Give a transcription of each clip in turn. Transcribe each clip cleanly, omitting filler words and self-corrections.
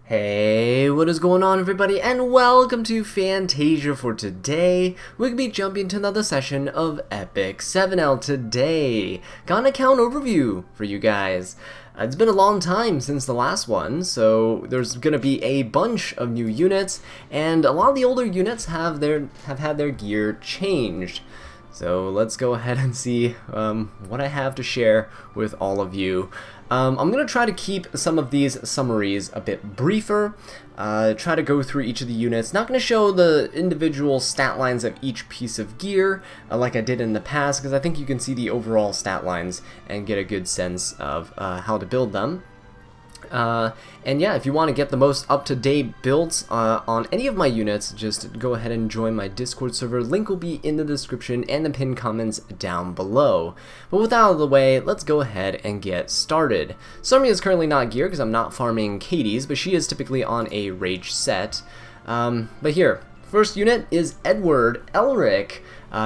Hey, what is going on everybody, and welcome to Fantasia. For today, we're going to be jumping to another session of Epic 7L today. Got an account overview for you guys. It's been a long time since the last one, so there's going to be a bunch of new units, and a lot of the older units have had their gear changed. So let's go ahead and see what I have to share with all of you. I'm going to try to keep some of these summaries a bit briefer, try to go through each of the units. Not going to show the individual stat lines of each piece of gear like I did in the past, because I think you can see the overall stat lines and get a good sense of how to build them. And yeah, if you want to get the most up-to-date builds on any of my units, just go ahead and join my Discord server. Link will be in the description and the pinned comments down below. But with that out of the way, let's go ahead and get started. Sarmi is currently not geared because I'm not farming Katie's, but she is typically on a rage set. But here, first unit is Edward Elric.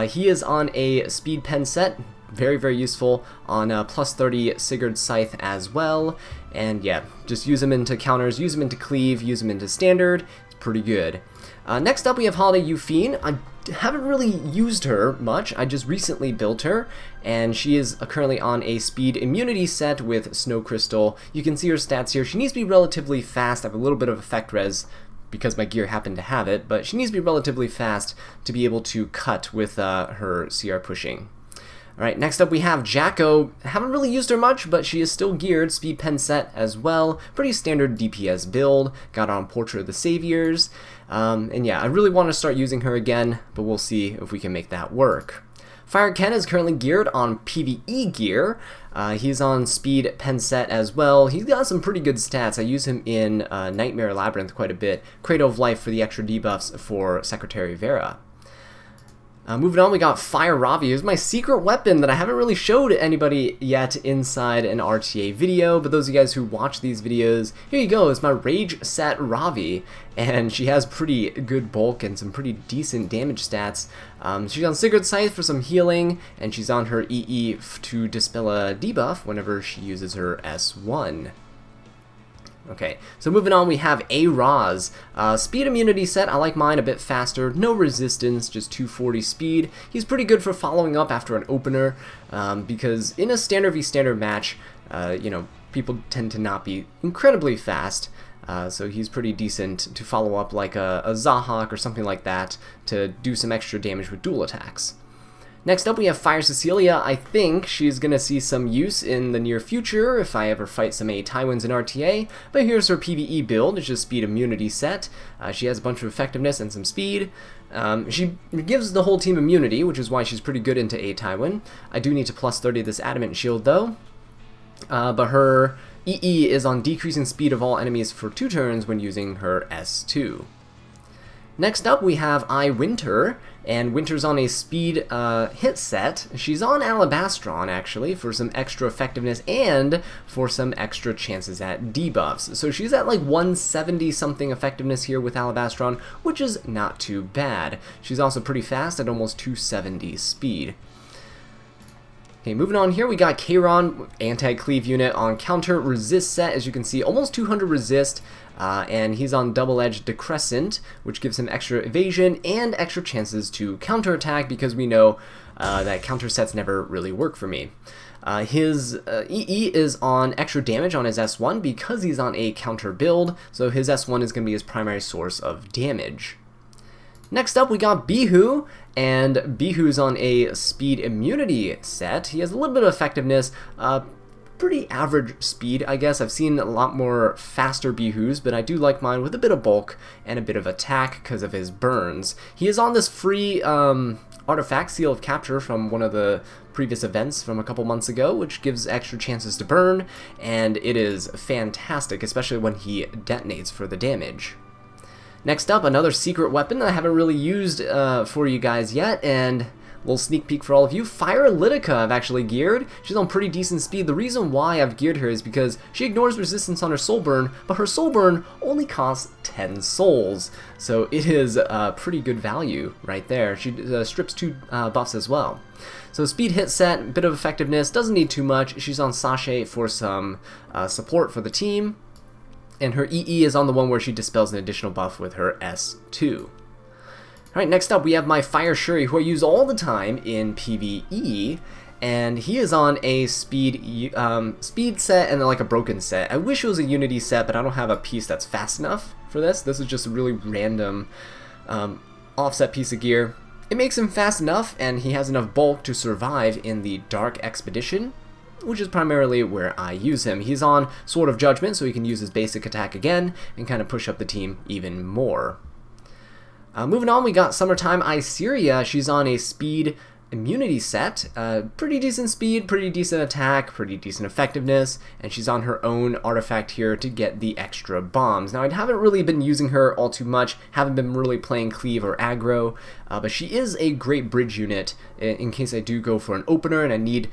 He is on a speed pen set. Very, very useful on plus 30 Sigurd Scythe as well. And yeah, just use them into counters, use them into cleave, use them into standard. It's pretty good. Next up we have Holiday Yufine. I haven't really used her much. I just recently built her, and she is currently on a speed immunity set with Snow Crystal. You can see her stats here. She needs to be relatively fast. I have a little bit of effect res because my gear happened to have it, but she needs to be relatively fast to be able to cut with her CR pushing. Alright, next up we have Jacko. Haven't really used her much, but she is still geared, speed pen set as well. Pretty standard DPS build. Got on Portrait of the Saviors. And yeah, I really want to start using her again, but we'll see if we can make that work. Fire Ken is currently geared on PvE gear. He's on speed pen set as well. He's got some pretty good stats. I use him in Nightmare Labyrinth quite a bit. Cradle of Life for the extra debuffs for Secretary Vera. Moving on, we got Fire Ravi. It's my secret weapon that I haven't really showed anybody yet inside an RTA video, but those of you guys who watch these videos, here you go. It's my Rage set Ravi, and she has pretty good bulk and some pretty decent damage stats. She's on Sigrid Scythe for some healing, and she's on her EE to dispel a debuff whenever she uses her S1. Okay, so moving on, we have A-Roz. Speed immunity set. I like mine a bit faster. No resistance, just 240 speed. He's pretty good for following up after an opener, because in a standard v standard match, you know, people tend to not be incredibly fast. So he's pretty decent to follow up like a Zahak or something like that to do some extra damage with dual attacks. Next up we have Fire Cecilia. I think she's going to see some use in the near future if I ever fight some Tywins in RTA, but here's her PvE build. It's just speed immunity set. She has a bunch of effectiveness and some speed. She gives the whole team immunity, which is why she's pretty good into Tywin. I do need to plus 30 this adamant shield though, but her EE is on decreasing speed of all enemies for 2 turns when using her S2. Next up we have Winter, and Winter's on a speed hit set. She's on Alabastron actually for some extra effectiveness and for some extra chances at debuffs. So she's at like 170 something effectiveness here with Alabastron, which is not too bad. She's also pretty fast at almost 270 speed. Okay, moving on here, we got Kayron, anti-cleave unit on counter resist set. As you can see, almost 200 resist, and he's on double-edged decrescent, which gives him extra evasion and extra chances to counterattack, because we know that counter sets never really work for me. His EE is on extra damage on his S1 because he's on a counter build, so his S1 is going to be his primary source of damage. Next up we got Beehoo, and Beehoo's on a speed immunity set. He has a little bit of effectiveness, pretty average speed I guess. I've seen a lot more faster Beehoos, but I do like mine with a bit of bulk and a bit of attack because of his burns. He is on this free artifact, Seal of Capture, from one of the previous events from a couple months ago, which gives extra chances to burn, and it is fantastic, especially when he detonates for the damage. Next up, another secret weapon that I haven't really used for you guys yet, and a little sneak peek for all of you. Fire Lidica I've actually geared. She's on pretty decent speed. The reason why I've geared her is because she ignores resistance on her soul burn, but her soul burn only costs 10 souls. So it is pretty good value right there. She strips 2 buffs as well. So speed hit set, bit of effectiveness, doesn't need too much. She's on Sachet for some support for the team. And her EE is on the one where she dispels an additional buff with her S2. Alright, next up we have my Fire Schuri, who I use all the time in PvE, and he is on a speed set and then like a broken set. I wish it was a unity set, but I don't have a piece that's fast enough for this. This is just a really random offset piece of gear. It makes him fast enough, and he has enough bulk to survive in the Dark Expedition, which is primarily where I use him. He's on Sword of Judgment, so he can use his basic attack again and kind of push up the team even more. Moving on, we got Summertime Iseria. She's on a speed immunity set. Pretty decent speed, pretty decent attack, pretty decent effectiveness, and she's on her own artifact here to get the extra bombs. Now, I haven't really been using her all too much, haven't been really playing cleave or aggro, but she is a great bridge unit in case I do go for an opener and I need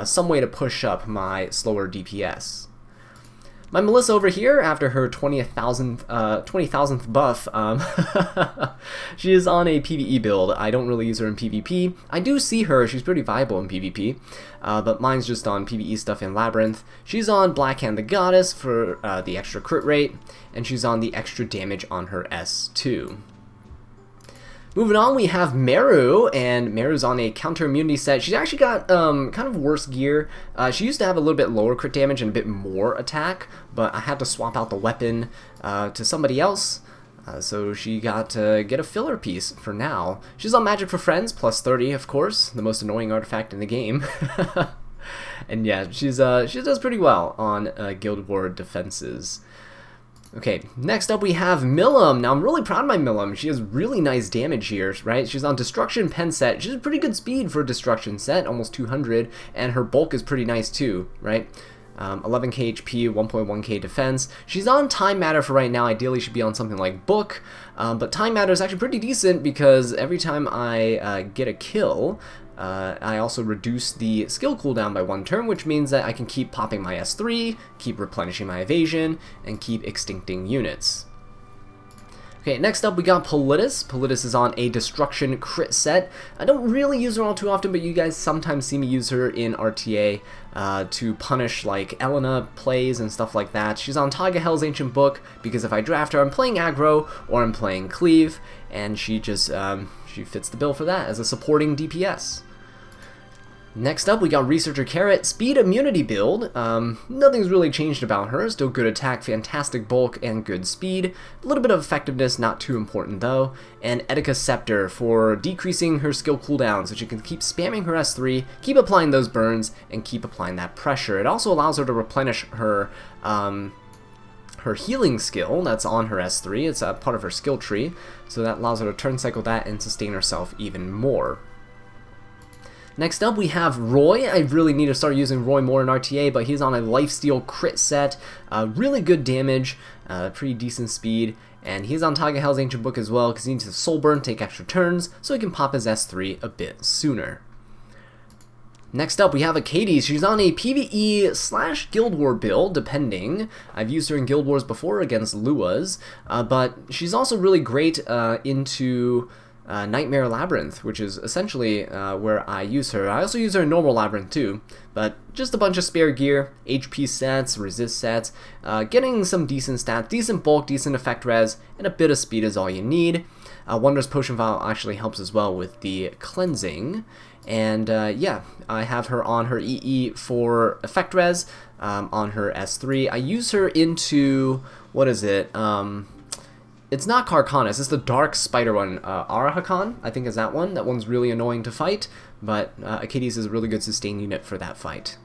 some way to push up my slower DPS. My Melissa over here, after her 20,000th buff, she is on a PvE build. I don't really use her in PvP. I do see her, she's pretty viable in PvP, but mine's just on PvE stuff in Labyrinth. She's on Blackhand the Goddess for the extra crit rate, and she's on the extra damage on her S2. Moving on, we have Meru, and Meru's on a counter immunity set. She's actually got kind of worse gear. She used to have a little bit lower crit damage and a bit more attack, but I had to swap out the weapon to somebody else, so she got to get a filler piece for now. She's on Magic for Friends, plus 30, of course, the most annoying artifact in the game. And yeah, she does pretty well on Guild War defenses. Okay, next up we have Milim. Now, I'm really proud of my Milim. She has really nice damage here, right? She's on Destruction Pen set. She has pretty good speed for a Destruction set, almost 200, and her bulk is pretty nice too, right? 11k HP, 1.1k defense. She's on Time Matter for right now. Ideally, she'd be on something like Book, but Time Matter is actually pretty decent because every time I get a kill, I also reduce the skill cooldown by 1 turn, which means that I can keep popping my S3, keep replenishing my evasion, and keep extincting units. Okay, next up we got Politis. Politis is on a Destruction crit set. I don't really use her all too often, but you guys sometimes see me use her in RTA to punish like Elena plays and stuff like that. She's on Taiga Hell's Ancient Book because if I draft her, I'm playing aggro or I'm playing cleave, and she just she fits the bill for that as a supporting DPS. Next up, we got Researcher Carrot, speed immunity build. Nothing's really changed about her. Still good attack, fantastic bulk, and good speed. A little bit of effectiveness, not too important though. And Etika Scepter for decreasing her skill cooldown so she can keep spamming her S3, keep applying those burns, and keep applying that pressure. It also allows her to replenish her her healing skill that's on her S3. It's a part of her skill tree, so that allows her to turn cycle that and sustain herself even more. Next up, we have Roy. I really need to start using Roy more in RTA, but he's on a Lifesteal crit set. Really good damage, pretty decent speed, and he's on Taiga Hell's Ancient Book as well because he needs to Soul Burn, take extra turns, so he can pop his S3 a bit sooner. Next up, we have Achates. She's on a PvE / Guild War build, depending. I've used her in Guild Wars before against Luas, but she's also really great into Nightmare Labyrinth, which is essentially where I use her. I also use her in normal Labyrinth too, but just a bunch of spare gear, HP sets, resist sets, getting some decent stats, decent bulk, decent effect res, and a bit of speed is all you need. Wondrous Potion Vial actually helps as well with the cleansing, and yeah, I have her on her EE for effect res, on her S3. I use her into, what is it, it's not Carcanus, it's the dark spider one, Arahakan, I think is that one. That one's really annoying to fight, but Achates is a really good sustain unit for that fight.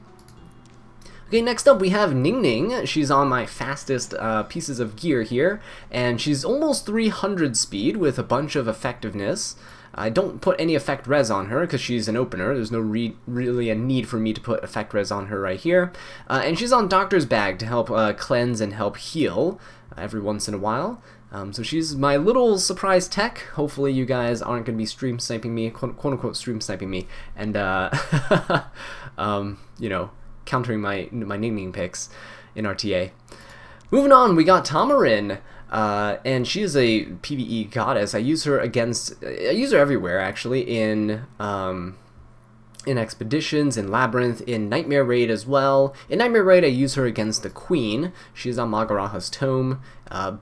Okay, next up we have Ningning. She's on my fastest pieces of gear here, and she's almost 300 speed with a bunch of effectiveness. I don't put any effect res on her because she's an opener. There's no really a need for me to put effect res on her right here. And she's on Doctor's Bag to help cleanse and help heal every once in a while. So she's my little surprise tech. Hopefully you guys aren't going to be stream sniping me, quote unquote stream sniping me, and you know, countering my Ningning picks in RTA. Moving on, we got Tamarinne, and she is a PvE goddess. I use her everywhere actually in in Expeditions, in Labyrinth, in Nightmare Raid as well. In Nightmare Raid, I use her against the Queen. She's on Magaraha's Tome.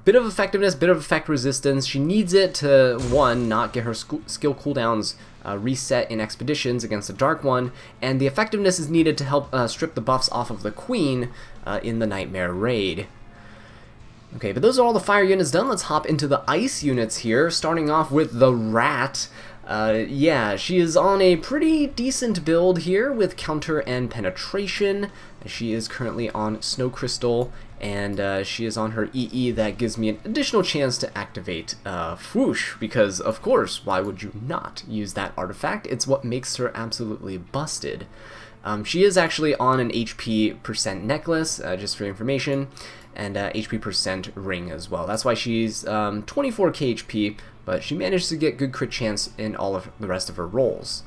Bit of effectiveness, bit of effect resistance. She needs it to, one, not get her skill cooldowns reset in Expeditions against the Dark One, and the effectiveness is needed to help strip the buffs off of the Queen in the Nightmare Raid. Okay, but those are all the fire units done. Let's hop into the ice units here, starting off with the Rat. Yeah, she is on a pretty decent build here with counter and penetration. She is currently on Snow Crystal, and she is on her EE that gives me an additional chance to activate Whoosh, because of course, why would you not use that artifact? It's what makes her absolutely busted. She is actually on an HP percent necklace, just for information, and HP percent ring as well. That's why she's 24k HP, but she managed to get good crit chance in all of the rest of her rolls.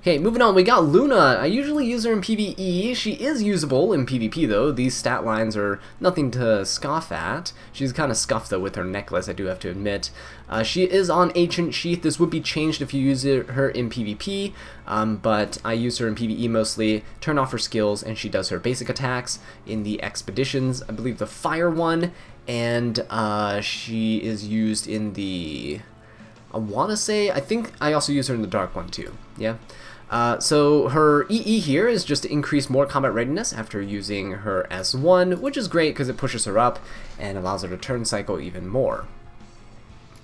Okay, moving on, we got Luna. I usually use her in PvE. She is usable in PvP though. These stat lines are nothing to scoff at. She's kind of scuffed though with her necklace, I do have to admit. She is on Ancient Sheath. This would be changed if you use her in PvP, but I use her in PvE mostly. Turn off her skills and she does her basic attacks in the Expeditions. I believe the Fire one, and she is used in the... I think I also use her in the Dark one too, yeah? So her EE here is just to increase more combat readiness after using her S1, which is great because it pushes her up and allows her to turn cycle even more.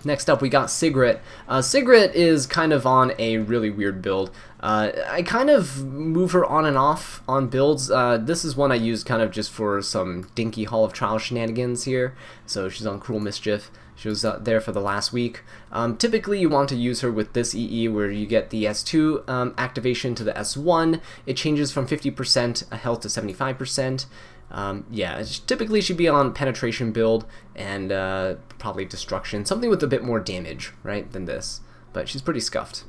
Next up, we got Sigret. Sigret is kind of on a really weird build. I kind of move her on and off on builds. This is one I use kind of just for some dinky Hall of Trial shenanigans here. So she's on Cruel Mischief. She was there for the last week. Typically, you want to use her with this EE where you get the S2 activation to the S1. It changes from 50% health to 75%. Yeah, typically she'd be on penetration build and probably destruction, something with a bit more damage, right, than this. But she's pretty scuffed.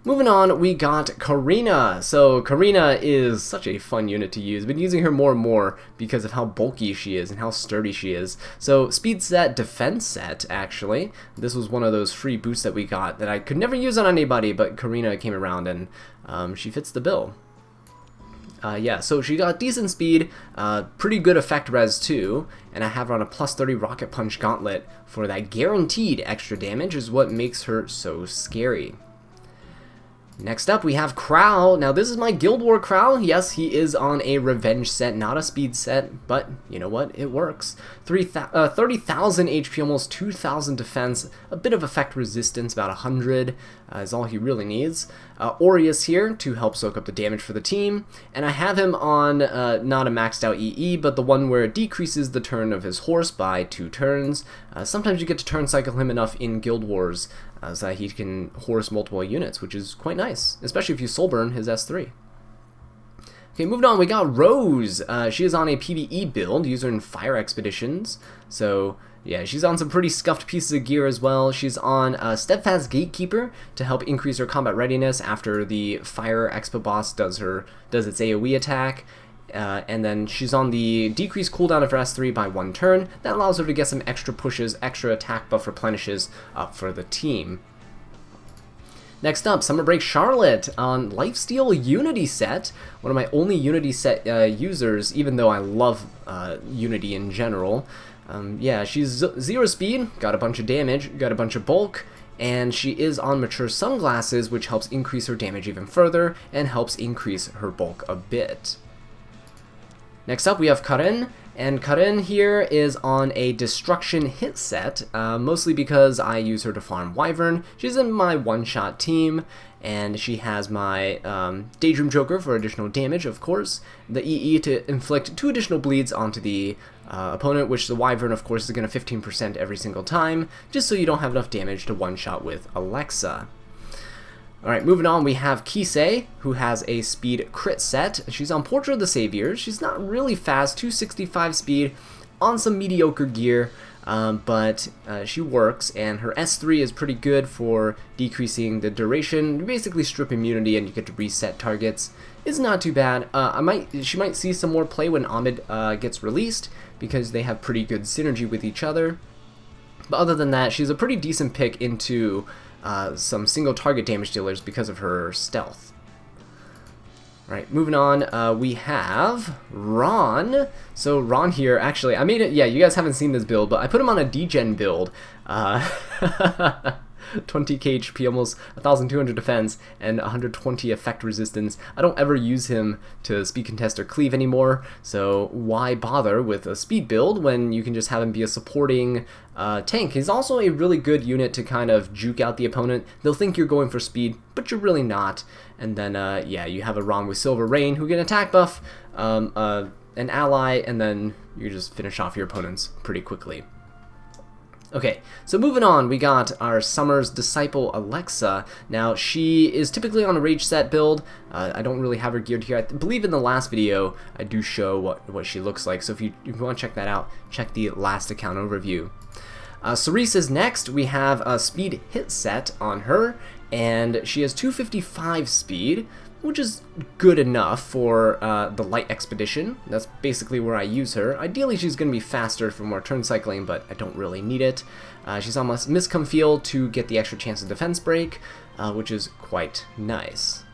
Moving on, we got Karina. So Karina is such a fun unit to use. I've been using her more and more because of how bulky she is and how sturdy she is. So speed set, defense set, actually. This was one of those free boosts that we got that I could never use on anybody, but Karina came around and she fits the bill. Yeah, so she got decent speed, pretty good effect res too, and I have her on a plus 30 Rocket Punch Gauntlet for that guaranteed extra damage is what makes her so scary. Next up, we have Krau. Now, this is my Guild War Krau. Yes, he is on a revenge set, not a speed set, but you know what? It works. 30,000 HP, almost 2,000 defense, a bit of effect resistance, about 100 is all he really needs. Aureus here to help soak up the damage for the team, and I have him on not a maxed out EE, but the one where it decreases the turn of his horse by 2 turns. Sometimes you get to turn cycle him enough in Guild Wars so that he can horse multiple units, which is quite nice, especially if you soulburn his S3. Okay, moving on, we got Rose. She is on a PvE build, user in Fire Expeditions, so yeah, she's on some pretty scuffed pieces of gear as well. She's on Steadfast Gatekeeper to help increase her combat readiness after the Fire Expo boss does its AoE attack. And then she's on the decreased cooldown of her S3 by 1 turn. That allows her to get some extra pushes, extra attack buff replenishes up for the team. Next up, Summer Break Charlotte on Lifesteal Unity set. One of my only Unity set users, even though I love Unity in general. Yeah, she's 0 speed, got a bunch of damage, got a bunch of bulk, and she is on Mature Sunglasses, which helps increase her damage even further and helps increase her bulk a bit. Next up, we have Karin, and Karin here is on a Destruction hit set, mostly because I use her to farm Wyvern. She's in my one-shot team, and she has my Daydream Joker for additional damage, of course, the EE to inflict 2 additional bleeds onto the opponent, which the Wyvern, of course, is going to 15% every single time, just so you don't have enough damage to one-shot with Alexa. Alright, moving on, we have Kise, who has a speed crit set. She's on Portrait of the Saviors. She's not really fast, 265 speed, on some mediocre gear, but she works, and her S3 is pretty good for decreasing the duration. You basically strip immunity and you get to reset targets. It's not too bad. She might see some more play when Ahmed gets released, because they have pretty good synergy with each other. But other than that, she's a pretty decent pick into some single target damage dealers because of her stealth. Right, moving on, we have Ron. So Ron here, actually, I made it, yeah, you guys haven't seen this build, but I put him on a degen build. 20k HP, almost 1200 defense, and 120 effect resistance. I don't ever use him to speed contest or cleave anymore, so why bother with a speed build when you can just have him be a supporting tank? He's also a really good unit to kind of juke out the opponent. They'll think you're going for speed, but you're really not. And then, yeah, you have a Ron with Silver Rain who get an attack buff, an ally, and then you just finish off your opponents pretty quickly. Okay, so moving on, we got our Summer's Disciple, Alexa. Now, she is typically on a Rage Set build. I don't really have her geared here. I believe in the last video, I do show what she looks like. So if you want to check that out, check the last account overview. Cerise is next. We have a Speed Hit Set on her, and she has 255 speed, which is good enough for the light expedition. That's basically where I use her. Ideally, she's going to be faster for more turn cycling, but I don't really need it. She's on Miscom Field to get the extra chance of defense break, which is quite nice.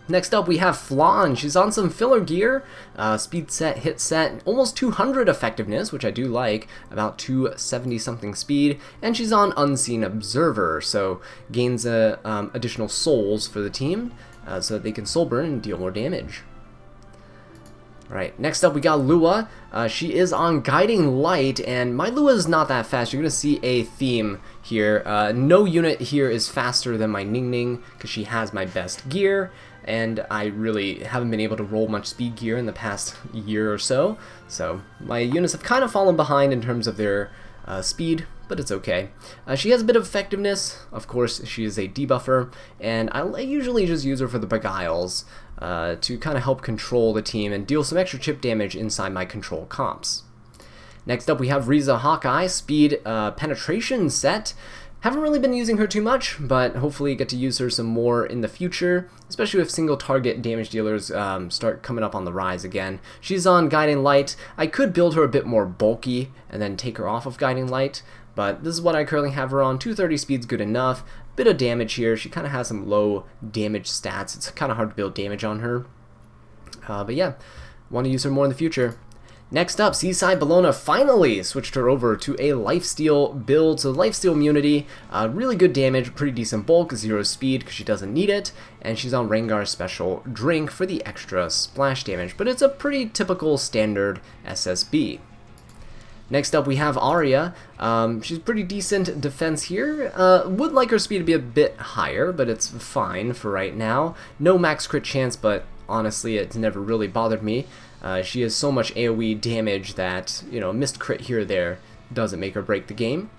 Next up, we have Flan. She's on some filler gear, speed set, hit set, almost 200 effectiveness, which I do like, about 270 something speed, and she's on Unseen Observer, so gains additional souls for the team, so that they can soul burn and deal more damage. Alright, next up we got Lua. She is on Guiding Light, and my Lua is not that fast. You're going to see a theme here. No unit here is faster than my Ningning, because she has my best gear, and I really haven't been able to roll much speed gear in the past year or so. So my units have kind of fallen behind in terms of their speed, but it's okay. She has a bit of effectiveness. Of course, she is a debuffer, and I usually just use her for the Beguiles to kind of help control the team and deal some extra chip damage inside my control comps. Next up, we have Riza Hawkeye, Speed Penetration set. Haven't really been using her too much, but hopefully get to use her some more in the future, especially if single target damage dealers start coming up on the rise again. She's on Guiding Light. I could build her a bit more bulky and then take her off of Guiding Light, but this is what I currently have her on. 230 speed's good enough. Bit of damage here. She kind of has some low damage stats. It's kind of hard to build damage on her. But yeah, want to use her more in the future. Next up, Seaside Bellona finally switched her over to a lifesteal build. So lifesteal immunity, really good damage, pretty decent bulk, 0 speed because she doesn't need it, and she's on Rengar's special drink for the extra splash damage, but it's a pretty typical standard SSB. Next up we have Aria. She's pretty decent defense here. Would like her speed to be a bit higher, but it's fine for right now. No max crit chance, but honestly it's never really bothered me. She has so much AoE damage that, you know, missed crit here or there doesn't make her break the game.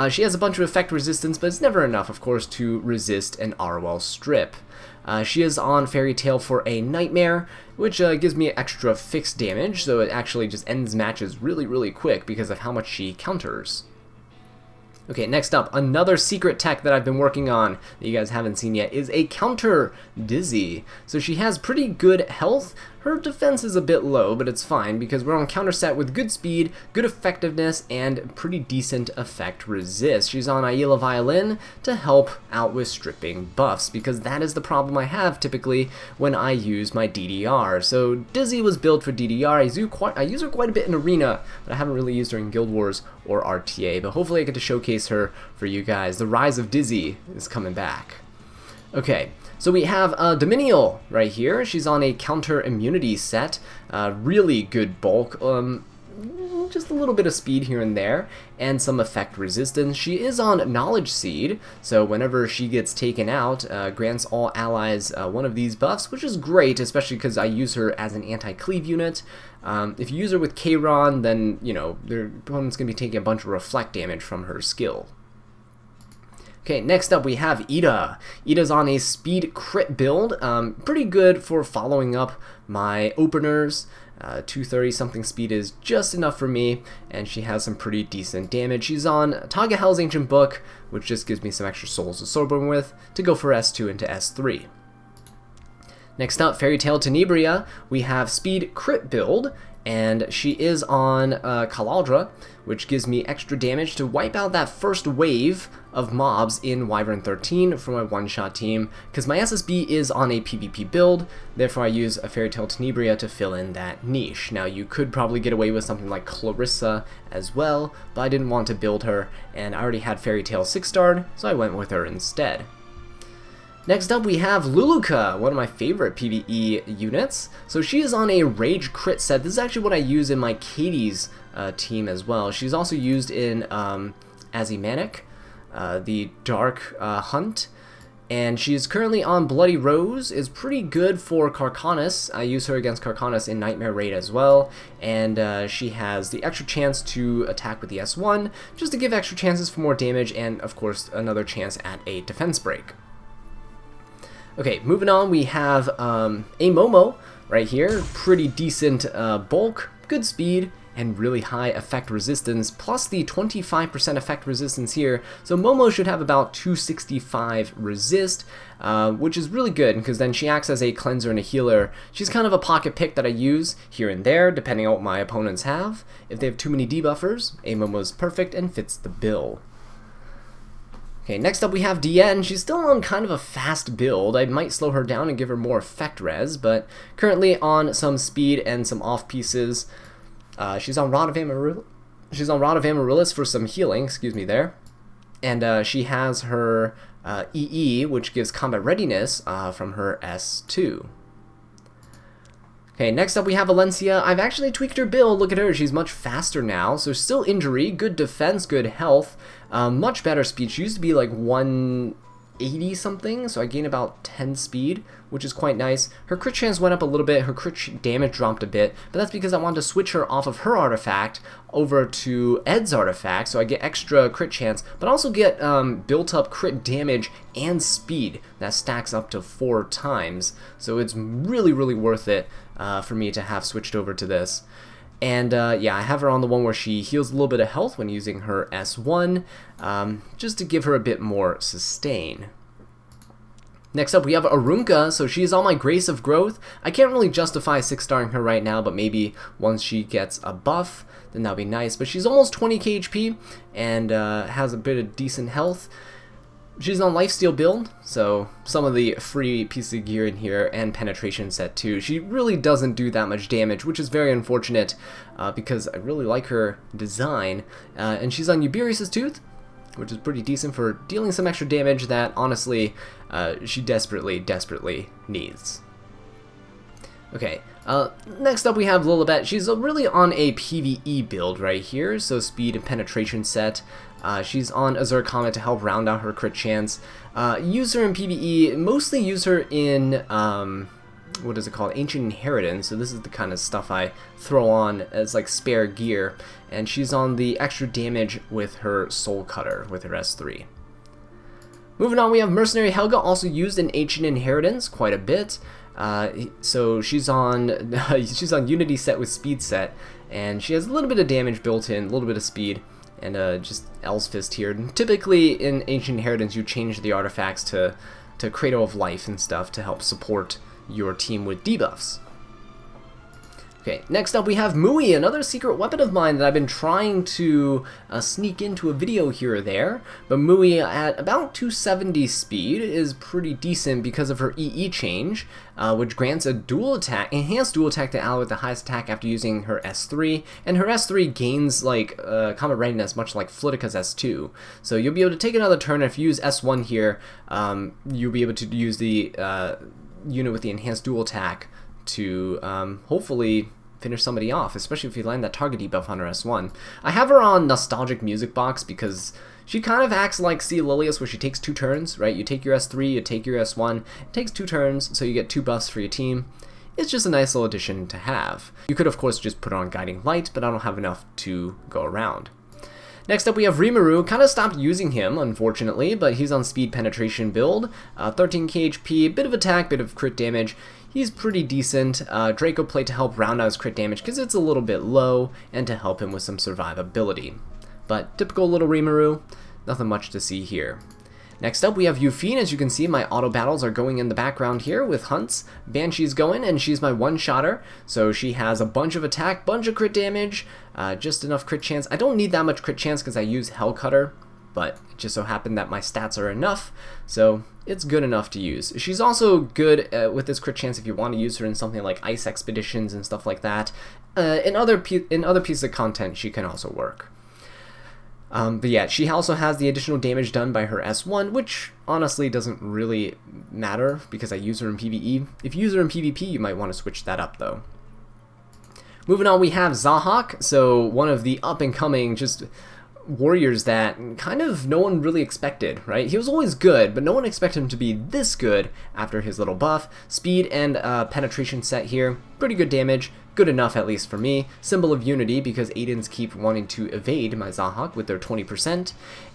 She has a bunch of effect resistance, but it's never enough, of course, to resist an Arwell strip. She is on Fairytale for a Nightmare, which gives me extra fixed damage, so it actually just ends matches really quick because of how much she counters. Okay, next up, another secret tech that I've been working on that you guys haven't seen yet is a counter Dizzy. So she has pretty good health. Her defense is a bit low, but it's fine because we're on counter set with good speed, good effectiveness, and pretty decent effect resist. She's on Aila Violin to help out with stripping buffs because that is the problem I have typically when I use my DDR. So Dizzy was built for DDR. I use her quite a bit in Arena, but I haven't really used her in Guild Wars or RTA, but hopefully I get to showcase her for you guys. The rise of Dizzy is coming back. Okay, so we have Dominial right here. She's on a counter immunity set. Really good bulk. Just a little bit of speed here and there, and some effect resistance. She is on Knowledge Seed, so whenever she gets taken out, grants all allies one of these buffs, which is great, especially because I use her as an anti-cleave unit. If you use her with Kayron, then, you know, their opponent's going to be taking a bunch of reflect damage from her skill. Okay, next up we have Ida. Ida's on a speed crit build, pretty good for following up my openers. 230 something speed is just enough for me, and she has some pretty decent damage. She's on Tagahel's Ancient Book, which just gives me some extra souls to soulburn with to go for S2 into S3. Next up, Fairytale Tenebria. We have speed crit build, and she is on Calandra, which gives me extra damage to wipe out that first wave of mobs in Wyvern 13 for my one-shot team, because my SSB is on a PvP build, therefore I use a Fairytale Tenebria to fill in that niche. Now you could probably get away with something like Clarissa as well, but I didn't want to build her, and I already had Fairytale 6-starred, so I went with her instead. Next up we have Lilica, one of my favorite PvE units. So she is on a Rage crit set. This is actually what I use in my Katie's team as well. She's also used in ae-Ningning, the Dark Hunt. And she's currently on Bloody Rose, is pretty good for Carcanis. I use her against Carcanis in Nightmare Raid as well. And she has the extra chance to attack with the S1, just to give extra chances for more damage, and of course another chance at a defense break. Okay, moving on, we have a Momo right here. Pretty decent bulk, good speed, and really high effect resistance, plus the 25% effect resistance here. So Momo should have about 265 resist, which is really good, because then she acts as a cleanser and a healer. She's kind of a pocket pick that I use here and there, depending on what my opponents have. If they have too many debuffers, a Momo's perfect and fits the bill. Okay, next up we have Diane. She's still on kind of a fast build. I might slow her down and give her more effect res, but currently on some speed and some off pieces. She's on Rod of Amaryllis for some healing, excuse me there. And she has her EE, which gives combat readiness from her S2. Okay, next up we have Valencia. I've actually tweaked her build. Look at her, she's much faster now. So still injury, good defense, good health, much better speed. She used to be like 180 something, so I gained about 10 speed, which is quite nice. Her crit chance went up a little bit, her crit damage dropped a bit, but that's because I wanted to switch her off of her artifact over to Ed's artifact, so I get extra crit chance, but also get built up crit damage and speed that stacks up to 4 times. So it's really, really worth it for me to have switched over to this. And yeah, I have her on the one where she heals a little bit of health when using her S1, just to give her a bit more sustain. Next up we have Arunka, so she's on my Grace of Growth. I can't really justify 6-starring her right now, but maybe once she gets a buff, then that'll be nice. But she's almost 20k HP, and has a bit of decent health. She's on Lifesteal build, so some of the free pieces of gear in here, and penetration set too. She really doesn't do that much damage, which is very unfortunate, because I really like her design. And she's on Uberius' Tooth, which is pretty decent for dealing some extra damage that, honestly, she desperately, desperately needs. Okay, next up we have Lilibet. She's really on a PvE build right here, so speed and penetration set. She's on Azure Comet to help round out her crit chance. Use her in PvE, mostly use her in, what is it called, Ancient Inheritance, so this is the kind of stuff I throw on as like spare gear, and she's on the extra damage with her Soul Cutter, with her S3. Moving on, we have Mercenary Helga, also used in Ancient Inheritance quite a bit. So she's on Unity set with Speed set, and she has a little bit of damage built in, a little bit of speed, and just El's Fist here. Typically in Ancient Inheritance you change the artifacts to Cradle of Life and stuff to help support your team with debuffs. Okay, next up we have Mui, another secret weapon of mine that I've been trying to sneak into a video here or there, but Mui at about 270 speed is pretty decent because of her EE change, which grants a enhanced dual attack to ally with the highest attack after using her S3, and her S3 gains like combat readiness much like Flitica's S2, so you'll be able to take another turn. If you use S1 here, you'll be able to use the unit with the enhanced dual attack to hopefully finish somebody off, especially if you land that target debuff on her S1. I have her on Nostalgic Music Box because she kind of acts like Lilias, where she takes 2 turns, right? You take your S3, you take your S1, it takes 2 turns, so you get 2 buffs for your team. It's just a nice little addition to have. You could of course just put her on Guiding Light, but I don't have enough to go around. Next up we have Rimuru. Kind of stopped using him, unfortunately, but he's on speed penetration build. 13k HP, bit of attack, bit of crit damage. He's pretty decent. Draco played to help round out his crit damage because it's a little bit low, and to help him with some survivability. But typical little Rimuru, nothing much to see here. Next up, we have Yufine. As you can see, my auto battles are going in the background here with Hunts. Banshee's going, and she's my one-shotter, so she has a bunch of attack, bunch of crit damage, just enough crit chance. I don't need that much crit chance because I use Hellcutter, but it just so happened that my stats are enough, so it's good enough to use. She's also good with this crit chance if you want to use her in something like Ice Expeditions and stuff like that. In other pieces of content, she can also work. But yeah, she also has the additional damage done by her S1, which honestly doesn't really matter because I use her in PvE. If you use her in PvP, you might want to switch that up though. Moving on, we have Zahhak, so one of the up-and-coming just warriors that kind of no one really expected, right? He was always good, but no one expected him to be this good after his little buff. Speed and penetration set here, pretty good damage, good enough at least for me. Symbol of Unity because Aidens keep wanting to evade my Zahhak with their 20%,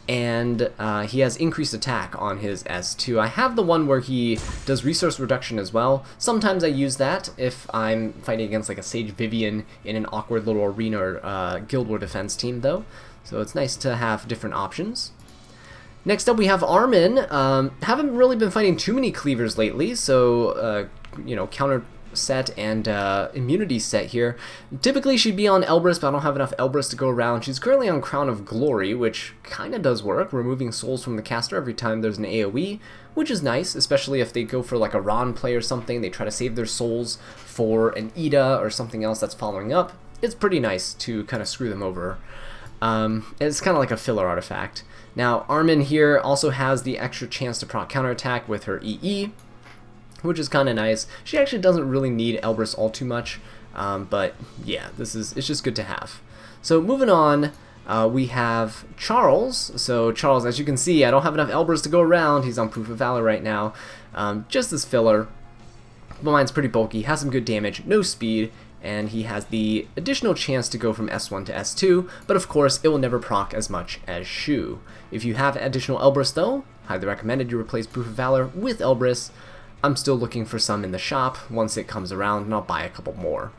and he has increased attack on his S2. I have the one where he does resource reduction as well. Sometimes I use that if I'm fighting against like a Sage Vivian in an awkward little arena or Guild War defense team though. So it's nice to have different options. Next up we have Armin. Haven't really been fighting too many cleavers lately, so you know, counter set and immunity set here. Typically she'd be on Elbrus, but I don't have enough Elbrus to go around. She's currently on Crown of Glory, which kind of does work, removing souls from the caster every time there's an AoE, which is nice, especially if they go for like a Ron play or something. They try to save their souls for an Ida or something else that's following up. It's pretty nice to kind of screw them over. It's kind of like a filler artifact. Now, Armin here also has the extra chance to proc counterattack with her EE, which is kind of nice. She actually doesn't really need Elbrus all too much, but yeah, it's just good to have. So moving on, we have Charles. So Charles, as you can see, I don't have enough Elbrus to go around. He's on Proof of Valor right now. Just as filler, but mine's pretty bulky, has some good damage, no speed, and he has the additional chance to go from S1 to S2, but of course it will never proc as much as Choux. If you have additional Elbrus though, highly recommended you replace Proof of Valor with Elbrus. I'm still looking for some in the shop once it comes around, and I'll buy a couple more.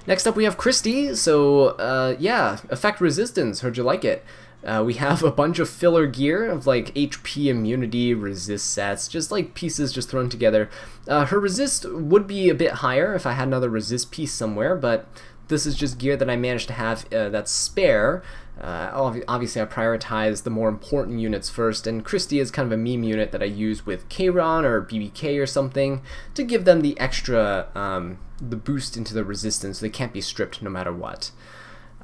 Next up we have Christy, so yeah, effect resistance, heard you like it. We have a bunch of filler gear of like HP, immunity, resist sets, just like pieces just thrown together. Her resist would be a bit higher if I had another resist piece somewhere, but this is just gear that I managed to have that's spare. Obviously I prioritize the more important units first, and Christy is kind of a meme unit that I use with Kayron or BBK or something to give them the extra, the boost into the resistance so they can't be stripped no matter what.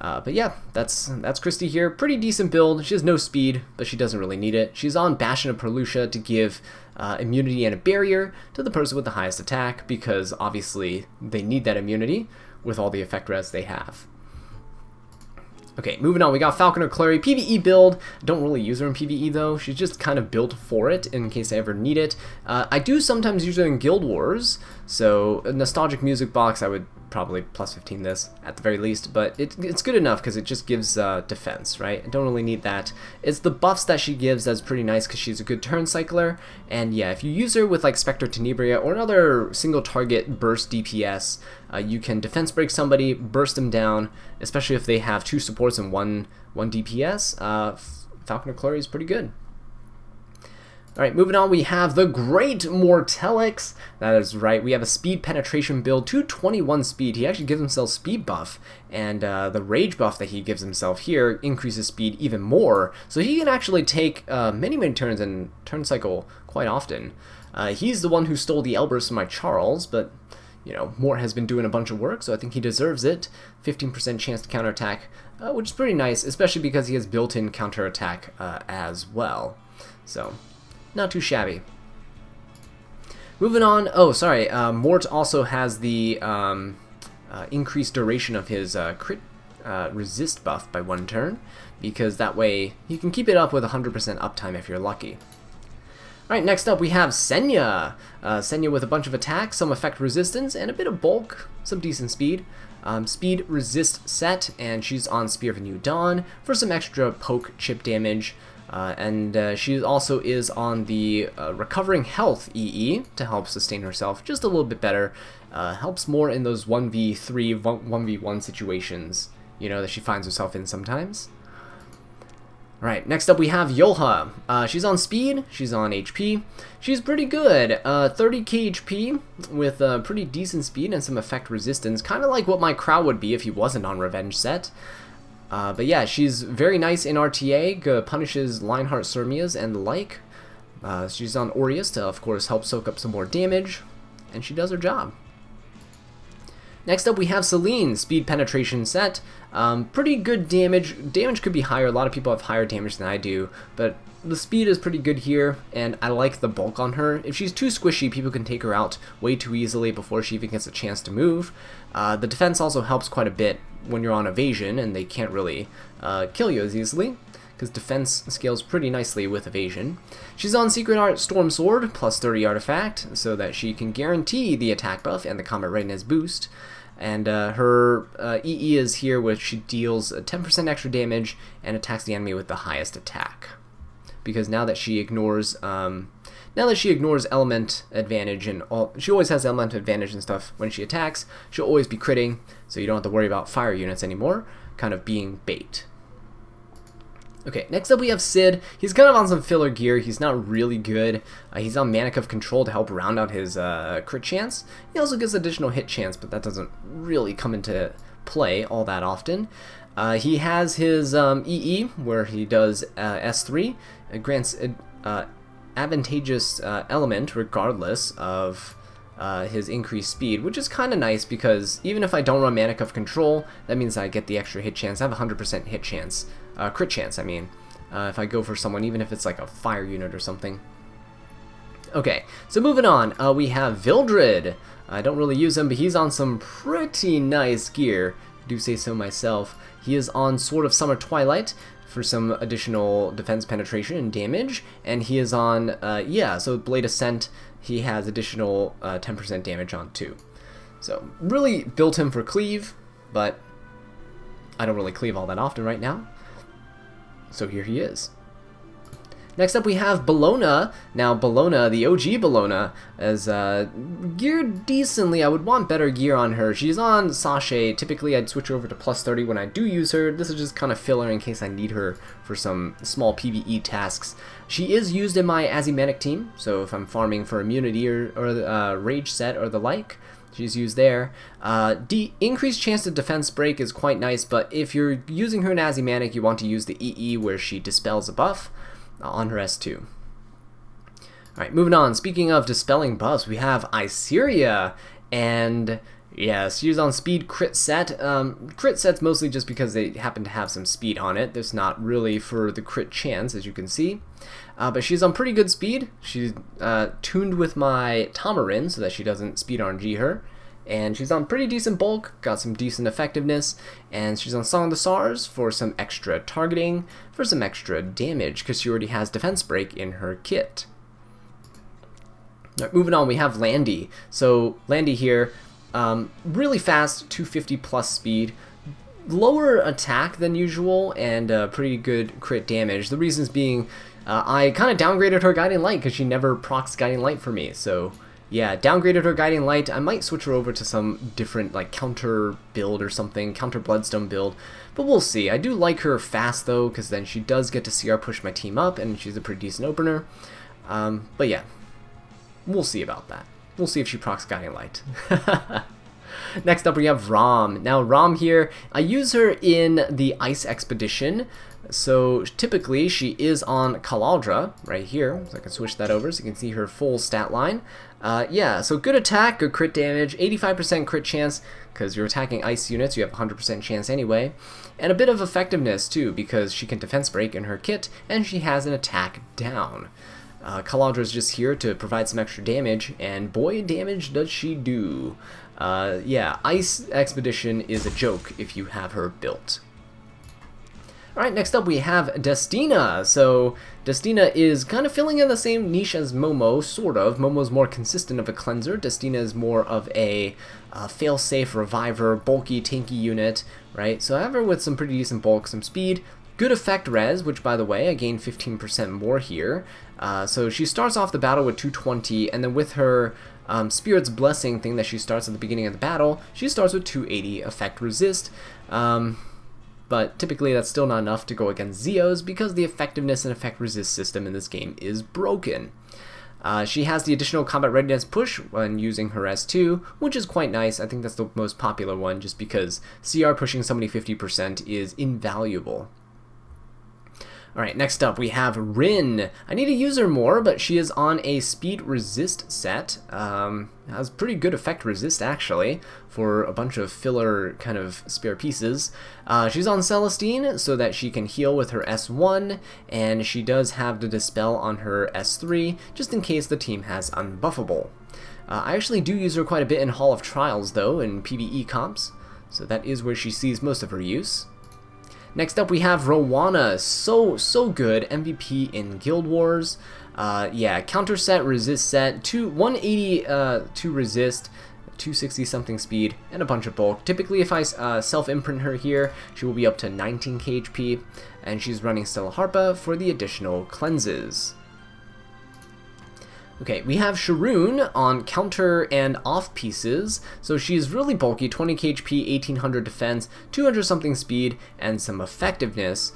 But yeah, that's Christy here. Pretty decent build. She has no speed, but she doesn't really need it. She's on Bastion of Perlucia to give immunity and a barrier to the person with the highest attack, because obviously they need that immunity with all the effect res they have. Okay, moving on, we got Falconer Kluri, PvE build. Don't really use her in PvE though. She's just kind of built for it in case I ever need it. I do sometimes use her in Guild Wars, so a nostalgic music box, I would probably plus 15 this at the very least, but it's good enough because it just gives defense, right? I don't really need that. It's the buffs that she gives that's pretty nice because she's a good turn cycler, and yeah, if you use her with like Spectre Tenebria or another single target burst DPS, you can defense break somebody, burst them down, especially if they have 2 supports and one DPS. Falconer Kluri is pretty good. Alright, moving on, we have the Great Mortelix. That is right, we have a speed penetration build, 221 speed. He actually gives himself speed buff, and the rage buff that he gives himself here increases speed even more. So he can actually take many turns and turn cycle quite often. He's the one who stole the Elbrus from my Charles, but you know, Mort has been doing a bunch of work, so I think he deserves it. 15% chance to counterattack, which is pretty nice, especially because he has built-in counterattack as well. So, not too shabby. Moving on, oh sorry, Mort also has the increased duration of his crit resist buff by 1 turn, because that way he can keep it up with 100% uptime if you're lucky. Alright, next up we have Senya. Senya with a bunch of attacks, some effect resistance, and a bit of bulk, some decent speed. Speed resist set, and she's on Spear of a New Dawn for some extra poke chip damage. And she also is on the Recovering Health EE to help sustain herself just a little bit better. Helps more in those 1v3, 1v1 situations, you know, that she finds herself in sometimes. Right, next up we have Yolha. She's on speed, she's on HP. She's pretty good. 30k HP with pretty decent speed and some effect resistance. Kind of like what my Krau would be if he wasn't on Revenge set. But yeah, she's very nice in RTA, punishes Lionheart Surmias and the like. She's on Aureus to, of course, help soak up some more damage. And she does her job. Next up we have Celine, speed penetration set. Pretty good damage. Damage could be higher. A lot of people have higher damage than I do, but the speed is pretty good here, and I like the bulk on her. If she's too squishy, people can take her out way too easily before she even gets a chance to move. The defense also helps quite a bit when you're on evasion, and they can't really kill you as easily, because defense scales pretty nicely with evasion. She's on Secret Art Storm Sword, plus 30 artifact, so that she can guarantee the attack buff and the combat readiness boost. And her EE is here, which she deals 10% extra damage and attacks the enemy with the highest attack. Because now that she ignores element advantage and all, she always has element advantage and stuff when she attacks. She'll always be critting, so you don't have to worry about fire units anymore, kind of being bait. Okay, next up we have Sid. He's kind of on some filler gear. He's not really good. He's on Manic of Control to help round out his crit chance. He also gets additional hit chance, but that doesn't really come into play all that often. He has his EE, where he does S3. It grants advantageous element regardless of his increased speed, which is kind of nice because even if I don't run Manic of Control, that means I get the extra hit chance. I have 100% hit chance. Crit chance, I mean, if I go for someone, even if it's like a fire unit or something. Okay, so moving on, we have Vildred. I don't really use him, but he's on some pretty nice gear, I do say so myself. He is on Sword of Summer Twilight for some additional defense penetration and damage, and he is on, so Blade Ascent, he has additional 10% damage on too. So, really built him for cleave, but I don't really cleave all that often right now. So here he is. Next up we have Bellona. Now Bellona, the OG Bellona, is geared decently. I would want better gear on her. She's on Sachet. Typically I'd switch her over to plus 30 when I do use her. This is just kind of filler in case I need her for some small PvE tasks. She is used in my ae-Manic team, so if I'm farming for immunity or rage set or the like, she's used there. Increased chance of defense break is quite nice, but if you're using her in ae-Manic, you want to use the EE where she dispels a buff on her S2. Alright, moving on. Speaking of dispelling buffs, we have Iseria, and yes, she's on speed crit set. Crit set's mostly just because they happen to have some speed on it. There's not really for the crit chance, as you can see. But she's on pretty good speed. She's tuned with my Tamarinne so that she doesn't speed RNG her. And she's on pretty decent bulk, got some decent effectiveness, and she's on Song of the Stars for some extra targeting, for some extra damage, because she already has Defense Break in her kit. Right, moving on, we have Landy. So Landy here, really fast, 250 plus speed, lower attack than usual, and pretty good crit damage. The reasons being, I kind of downgraded her Guiding Light because she never procs Guiding Light for me, so yeah, downgraded her Guiding Light. I might switch her over to some different like counter build or something, counter Bloodstone build, but we'll see. I do like her fast though, because then she does get to CR push my team up, and she's a pretty decent opener. But yeah, we'll see about that. We'll see if she procs Guiding Light. Next up we have Rom. Now Rom here, I use her in the Ice Expedition. So typically she is on Kaladra right here, so I can switch that over so you can see her full stat line. Yeah, so good attack, good crit damage, 85% crit chance, because you're attacking ice units, you have 100% chance anyway, and a bit of effectiveness too, because she can defense break in her kit, and she has an attack down. Kaladra is just here to provide some extra damage, and boy, damage does she do. Yeah, Ice Expedition is a joke if you have her built. Alright, next up we have Destina. So, Destina is kind of filling in the same niche as Momo, sort of. Momo's more consistent of a cleanser. Destina is more of a fail-safe reviver, bulky, tanky unit, right? So I have her with some pretty decent bulk, some speed, good effect res, which by the way, I gained 15% more here. So she starts off the battle with 220, and then with her Spirit's Blessing thing that she starts at the beginning of the battle, she starts with 280 effect resist. but typically that's still not enough to go against Zeos because the effectiveness and effect resist system in this game is broken. She has the additional combat readiness push when using her S2, which is quite nice. I think that's the most popular one just because CR pushing somebody 50% is invaluable. Alright, next up we have Rin. I need to use her more, but she is on a speed resist set. Has pretty good effect resist actually for a bunch of filler kind of spare pieces. She's on Celestine so that she can heal with her S1, and she does have the Dispel on her S3 just in case the team has Unbuffable. I actually do use her quite a bit in Hall of Trials though, in PvE comps, so that is where she sees most of her use. Next up we have Rowana, so good, MVP in Guild Wars. Yeah, counter set, resist set, 180 to resist, 260 something speed, and a bunch of bulk. Typically if I self-imprint her here, she will be up to 19 HP, and she's running Stella Harpa for the additional cleanses. Okay, we have Sharoon on counter and off pieces, so she's really bulky, 20 HP, 1800 defense, 200 something speed, and some effectiveness.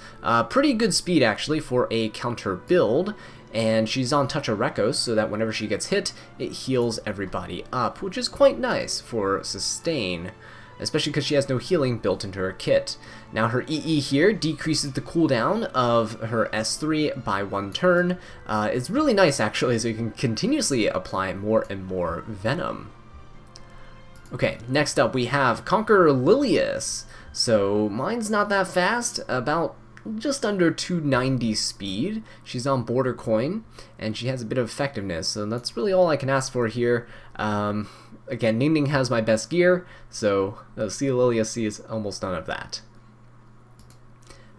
Pretty good speed actually for a counter build, and she's on Touch of Rekos so that whenever she gets hit, it heals everybody up, which is quite nice for sustain, especially because she has no healing built into her kit. Now her EE here decreases the cooldown of her S3 by 1 turn. It's really nice actually, so you can continuously apply more and more venom. Okay, next up we have Conqueror Lilias. So mine's not that fast, about just under 290 speed. She's on Border Coin, and she has a bit of effectiveness, so that's really all I can ask for here. Again, Ningning has my best gear, so Lilias sees almost none of that.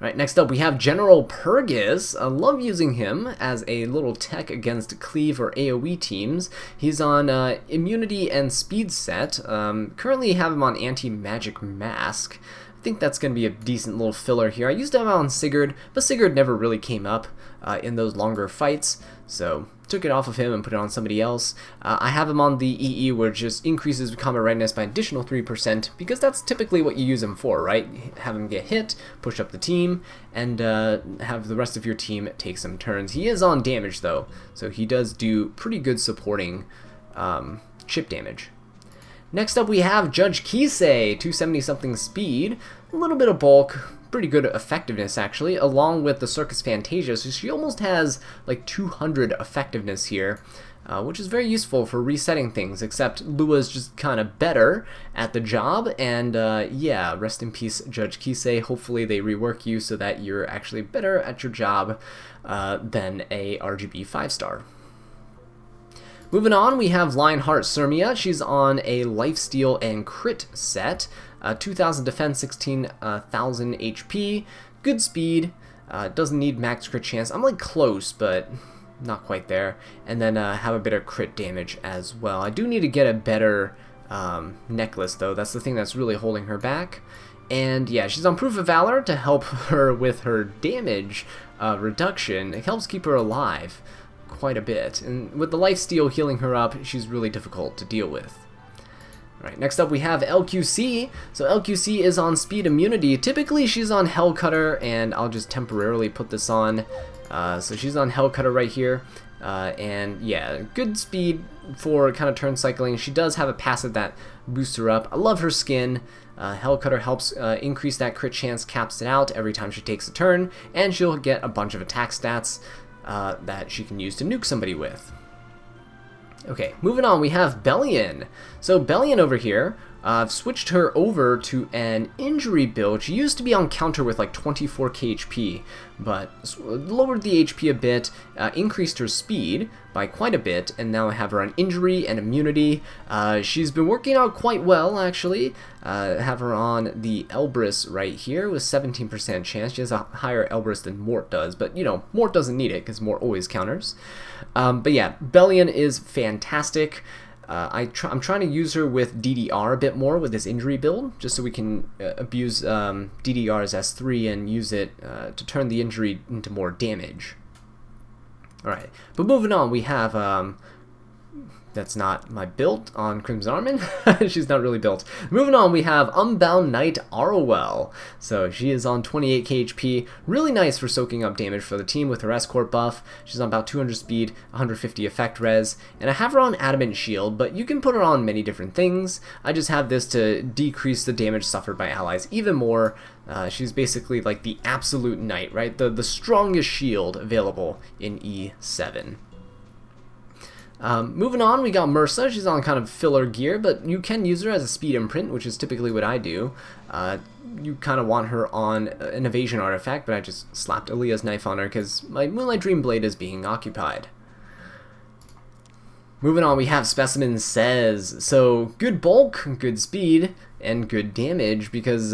Alright, next up we have General Purgus. I love using him as a little tech against cleave or AoE teams. He's on immunity and speed set. Currently have him on anti-magic mask. I think that's going to be a decent little filler here. I used to have him on Sigrid, but Sigrid never really came up in those longer fights, so took it off of him and put it on somebody else. I have him on the EE, which just increases combat readiness by an additional 3%, because that's typically what you use him for, right? Have him get hit, push up the team, and have the rest of your team take some turns. He is on damage though, so he does do pretty good supporting chip damage. Next up we have Judge Kise, 270 something speed, a little bit of bulk, pretty good effectiveness actually, along with the Circus Fantasia, so she almost has like 200 effectiveness here, which is very useful for resetting things, except Lua's just kind of better at the job, and yeah, rest in peace Judge Kise. Hopefully they rework you so that you're actually better at your job than a RGB 5-star. Moving on, we have Lionheart Sirmia. She's on a lifesteal and crit set. 2000 defense, 16,000 HP. Good speed. Doesn't need max crit chance. I'm like close, but not quite there. And then have a bit of crit damage as well. I do need to get a better necklace though. That's the thing that's really holding her back. And yeah, she's on Proof of Valor to help her with her damage reduction. It helps keep her alive quite a bit, and with the lifesteal healing her up, she's really difficult to deal with. Alright, next up we have LQC. So LQC is on speed immunity. Typically she's on Hellcutter, and I'll just temporarily put this on. So she's on Hellcutter right here, and yeah, good speed for kind of turn cycling. She does have a passive that boosts her up. I love her skin. Hellcutter helps increase that crit chance, caps it out every time she takes a turn, and she'll get a bunch of attack stats that she can use to nuke somebody with. Okay, moving on, we have Bellion. So Bellion over here, I've switched her over to an injury build. She used to be on counter with like 24k HP, but lowered the HP a bit, increased her speed by quite a bit, and now I have her on injury and immunity. She's been working out quite well, actually. Have her on the Elbrus right here with 17% chance. She has a higher Elbrus than Mort does, but you know, Mort doesn't need it because Mort always counters. But yeah, Bellion is fantastic. I'm trying to use her with DDR a bit more with this injury build, just so we can abuse DDR's S3 and use it to turn the injury into more damage. Alright, but moving on, we have That's not my build on Crimson Armin. She's not really built. Moving on, we have Unbound Knight Arowell. So she is on 28k HP. Really nice for soaking up damage for the team with her escort buff. She's on about 200 speed, 150 effect res. And I have her on Adamant Shield, but you can put her on many different things. I just have this to decrease the damage suffered by allies even more. She's basically like the absolute knight, right? The strongest shield available in E7. Moving on, we got Mursa. She's on kind of filler gear, but you can use her as a speed imprint, which is typically what I do. You kind of want her on an evasion artifact, but I just slapped Aaliyah's knife on her because my Moonlight Dream Blade is being occupied. Moving on, we have Specimen Says. So, good bulk, good speed, and good damage, because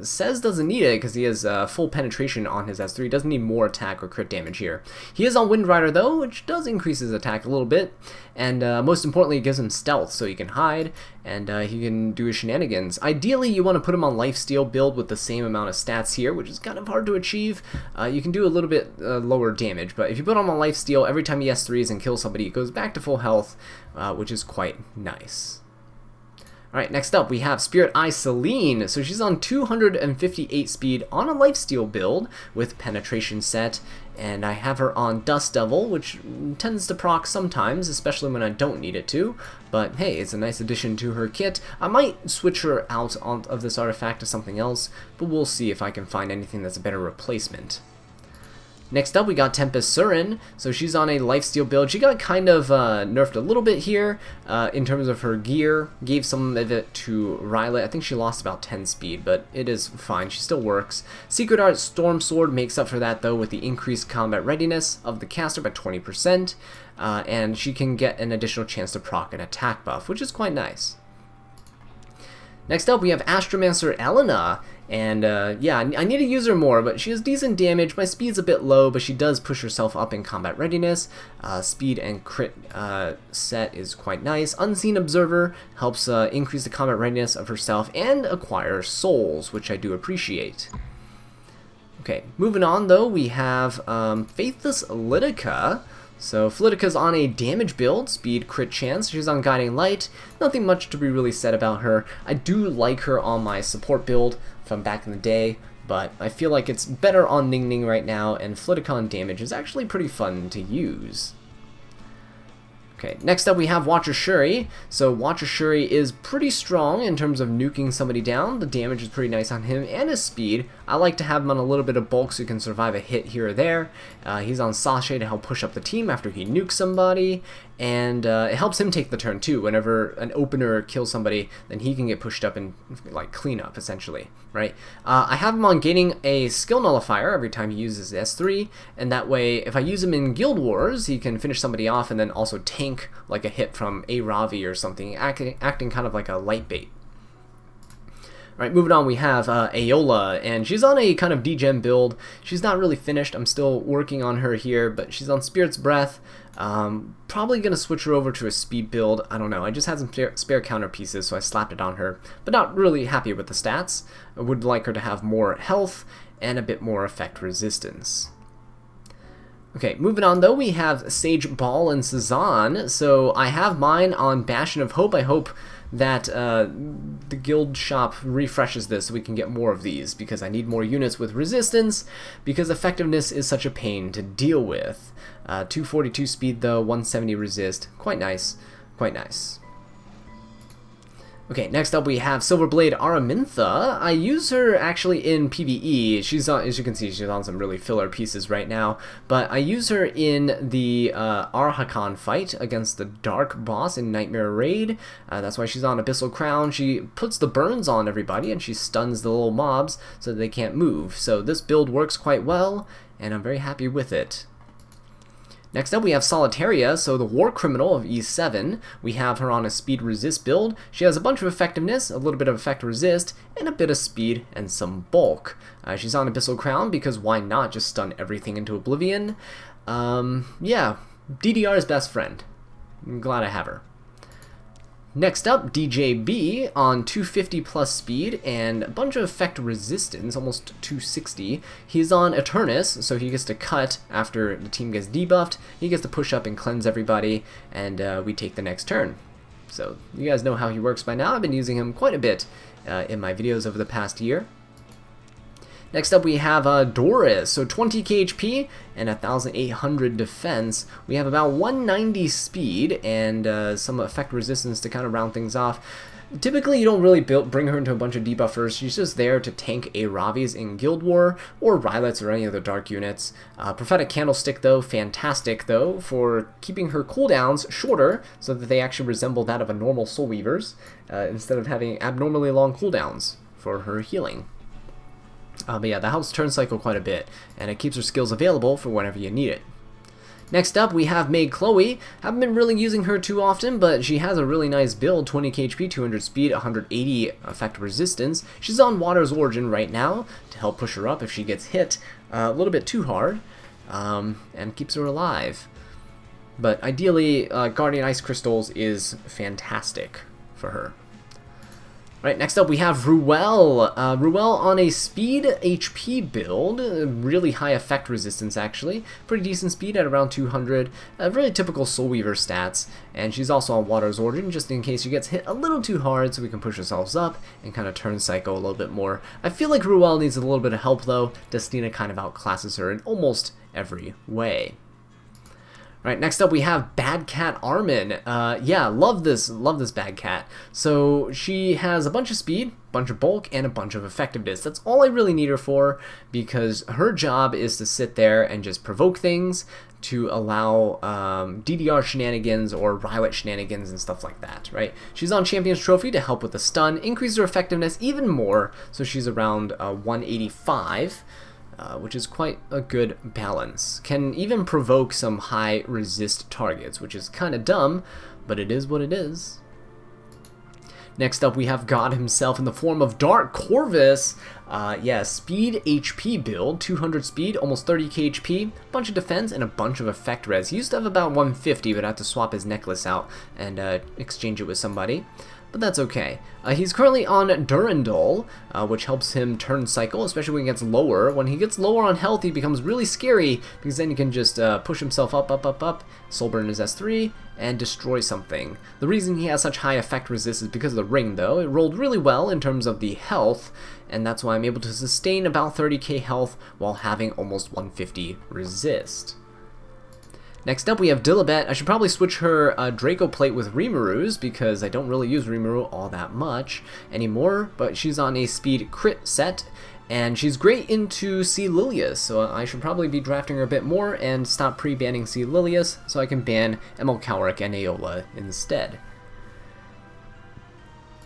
Says doesn't need it because he has full penetration on his S3. He doesn't need more attack or crit damage here. He is on Wind Rider though, which does increase his attack a little bit, and most importantly, it gives him stealth, so he can hide, and he can do his shenanigans. Ideally, you want to put him on Lifesteal build with the same amount of stats here, which is kind of hard to achieve. You can do a little bit lower damage, but if you put him on Lifesteal, every time he S3s and kills somebody, it goes back to full health, which is quite nice. Alright, next up we have Spirit Eye Celine. So she's on 258 speed on a Lifesteal build with penetration set, and I have her on Dust Devil, which tends to proc sometimes, especially when I don't need it to, but hey, it's a nice addition to her kit. I might switch her out of this artifact to something else, but we'll see if I can find anything that's a better replacement. Next up, we got Tempest Surin. So she's on a Lifesteal build. She got kind of nerfed a little bit here in terms of her gear. Gave some of it to Ryla. I think she lost about 10 speed, but it is fine. She still works. Secret Art Storm Sword makes up for that, though, with the increased combat readiness of the caster by 20%. And she can get an additional chance to proc an attack buff, which is quite nice. Next up, we have Astromancer Elena, and yeah, I need to use her more, but she has decent damage. My speed's a bit low, but she does push herself up in combat readiness. Speed and crit set is quite nice. Unseen Observer helps increase the combat readiness of herself and acquire souls, which I do appreciate. Okay, moving on though, we have Faithless Lidica. So Lidica's on a damage build, speed, crit chance. She's on Guiding Light. Nothing much to be really said about her. I do like her on my support build from back in the day, but I feel like it's better on Ning right now, and Lidica on damage is actually pretty fun to use. Okay, next up we have Watcher Schuri. So Watcher Schuri is pretty strong in terms of nuking somebody down. The damage is pretty nice on him, and his speed. I like to have him on a little bit of bulk so he can survive a hit here or there. He's on Sashay to help push up the team after he nukes somebody, and it helps him take the turn too. Whenever an opener kills somebody, then he can get pushed up and like clean up essentially, right? I have him on gaining a skill nullifier every time he uses S3, and that way if I use him in Guild Wars, he can finish somebody off and then also tank like a hit from a Ravi or something, acting kind of like a light bait. Alright, moving on, we have Aeola, and she's on a kind of degen build. She's not really finished. I'm still working on her here, but she's on Spirit's Breath. Probably going to switch her over to a speed build. I don't know. I just had some spare counter pieces, so I slapped it on her, but not really happy with the stats. I would like her to have more health and a bit more effect resistance. Okay, moving on though, we have Sage Ball and Cezanne. So I have mine on Bastion of Hope. I hope that the guild shop refreshes this so we can get more of these, because I need more units with resistance, because effectiveness is such a pain to deal with. 242 speed though, 170 resist. Quite nice, quite nice. Okay, next up we have Silverblade Aramintha. I use her actually in PvE. She's on, as you can see, she's on some really filler pieces right now, but I use her in the Arhakan fight against the Dark boss in Nightmare Raid. That's why she's on Abyssal Crown. She puts the burns on everybody and she stuns the little mobs so that they can't move. So this build works quite well, and I'm very happy with it. Next up we have Solitaria, so the War Criminal of E7. We have her on a speed resist build. She has a bunch of effectiveness, a little bit of effect resist, and a bit of speed and some bulk. She's on Abyssal Crown because why not just stun everything into oblivion? Yeah, DDR's best friend. I'm glad I have her. Next up, DJB on 250 plus speed and a bunch of effect resistance, almost 260. He's on Eternus, so he gets to cut after the team gets debuffed. He gets to push up and cleanse everybody, and we take the next turn. So you guys know how he works by now. I've been using him quite a bit in my videos over the past year. Next up we have Doris, so 20k HP and 1800 defense. We have about 190 speed and some effect resistance to kind of round things off. Typically you don't really bring her into a bunch of debuffers. She's just there to tank Ravis in Guild War or Rylets or any other dark units. Prophetic Candlestick though, fantastic though for keeping her cooldowns shorter so that they actually resemble that of a normal Soul Weaver's instead of having abnormally long cooldowns for her healing. But yeah, that helps turn cycle quite a bit, and it keeps her skills available for whenever you need it. Next up, we have Maid Chloe. Haven't been really using her too often, but she has a really nice build, 20k HP, 200 speed, 180 effect resistance. She's on Water's Origin right now to help push her up if she gets hit a little bit too hard, and keeps her alive. But ideally, Guardian Ice Crystals is fantastic for her. Right, next up we have Ruel. Ruel on a speed HP build, really high effect resistance actually, pretty decent speed at around 200, really typical Soul Weaver stats, and she's also on Water's Origin just in case she gets hit a little too hard so we can push ourselves up and kind of turn cycle a little bit more. I feel like Ruel needs a little bit of help though. Destina kind of outclasses her in almost every way. Right, next up we have Bad Cat Armin. Yeah, love this Bad Cat. So she has a bunch of speed, bunch of bulk, and a bunch of effectiveness. That's all I really need her for, because her job is to sit there and just provoke things to allow DDR shenanigans or Rylet shenanigans and stuff like that, right? She's on Champion's Trophy to help with the stun, increase her effectiveness even more, so she's around 185. Which is quite a good balance. Can even provoke some high resist targets, which is kind of dumb, but it is what it is. Next up we have God himself in the form of Dark Corvus. Yeah, speed HP build, 200 speed, almost 30k HP, bunch of defense, and a bunch of effect res. He used to have about 150, but I had to swap his necklace out and exchange it with somebody. But that's okay. He's currently on Durandal, which helps him turn cycle, especially when he gets lower. When he gets lower on health, he becomes really scary, because then he can just push himself up, Soulburn his S3, and destroy something. The reason he has such high effect resist is because of the ring, though. It rolled really well in terms of the health, and that's why I'm able to sustain about 30k health while having almost 150 resist. Next up we have Dilibet. I should probably switch her Draco Plate with Rimuru's because I don't really use Rimuru all that much anymore, but she's on a speed crit set, and she's great into Lilias, so I should probably be drafting her a bit more and stop pre-banning Lilias so I can ban Emelkaurik and Aeola instead.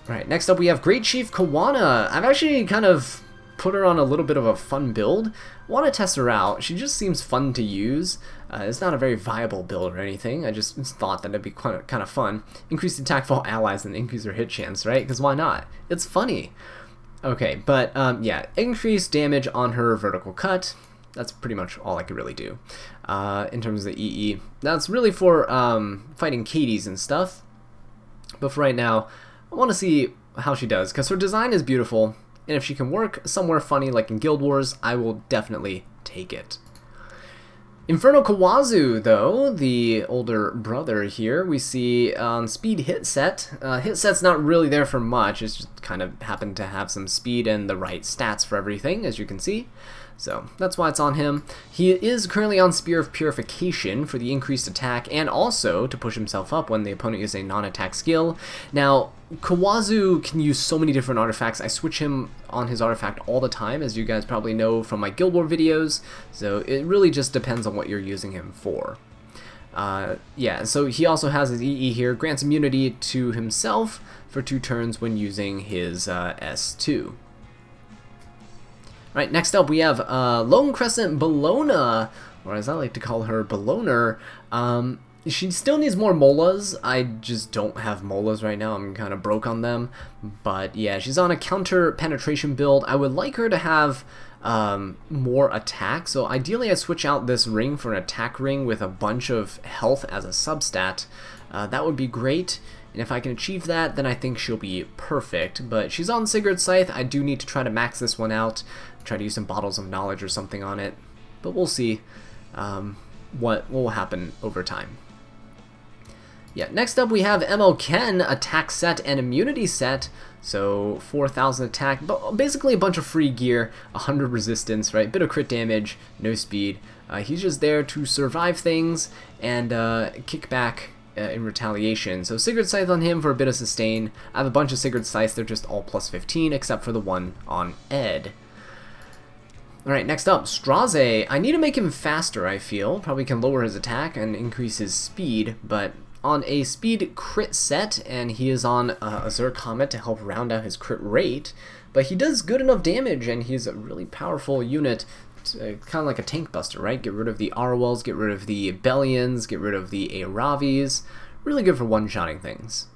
Alright, next up we have Great Chief Kawana. I've actually kind of put her on a little bit of a fun build. Want to test her out. She just seems fun to use. It's not a very viable build or anything. I just thought that it'd be kind of fun. Increase attack for all allies and increase their hit chance, right? Because why not? It's funny. Okay, but yeah, increase damage on her vertical cut. That's pretty much all I could really do. In terms of the EE. That's really for fighting Katies and stuff. But for right now, I want to see how she does, because her design is beautiful. And if she can work somewhere funny like in Guild Wars, I will definitely take it. Inferno Kawazu, though, the older brother here, we see on speed hit set. Hit set's not really there for much, it's just kind of happened to have some speed and the right stats for everything, as you can see. So that's why it's on him. He is currently on Spear of Purification for the increased attack and also to push himself up when the opponent uses a non-attack skill. Now, Kawazu can use so many different artifacts. I switch him on his artifact all the time, as you guys probably know from my Guild War videos, so it really just depends on what you're using him for. Yeah, so he also has his EE here, grants immunity to himself for 2 turns when using his S2. Right, next up we have Lone Crescent Bellona, or as I like to call her, Belloner. She still needs more molas. I just don't have molas right now. I'm kind of broke on them. But yeah, she's on a counter penetration build. I would like her to have more attack. So ideally I switch out this ring for an attack ring with a bunch of health as a substat. That would be great. and if I can achieve that, then I think she'll be perfect. But she's on Sigret's Scythe. I do need to try to max this one out, try to use some Bottles of Knowledge or something on it, but we'll see what will happen over time. Yeah, next up we have ML Ken, attack set and immunity set. So 4,000 attack, but basically a bunch of free gear, 100 resistance, right? Bit of crit damage, no speed. He's just there to survive things and kick back in retaliation. So Sigret Scythe on him for a bit of sustain. I have a bunch of Sigret Scythes, they're just all plus 15 except for the one on Ed. Alright, next up, Straze. I need to make him faster, I feel. Probably can lower his attack and increase his speed, but on a speed crit set, and he is on Azure Comet to help round out his crit rate, but he does good enough damage, and he's a really powerful unit, kind of like a tank buster, right? Get rid of the Arwells, get rid of the Bellions, get rid of the Ravis. Really good for one-shotting things.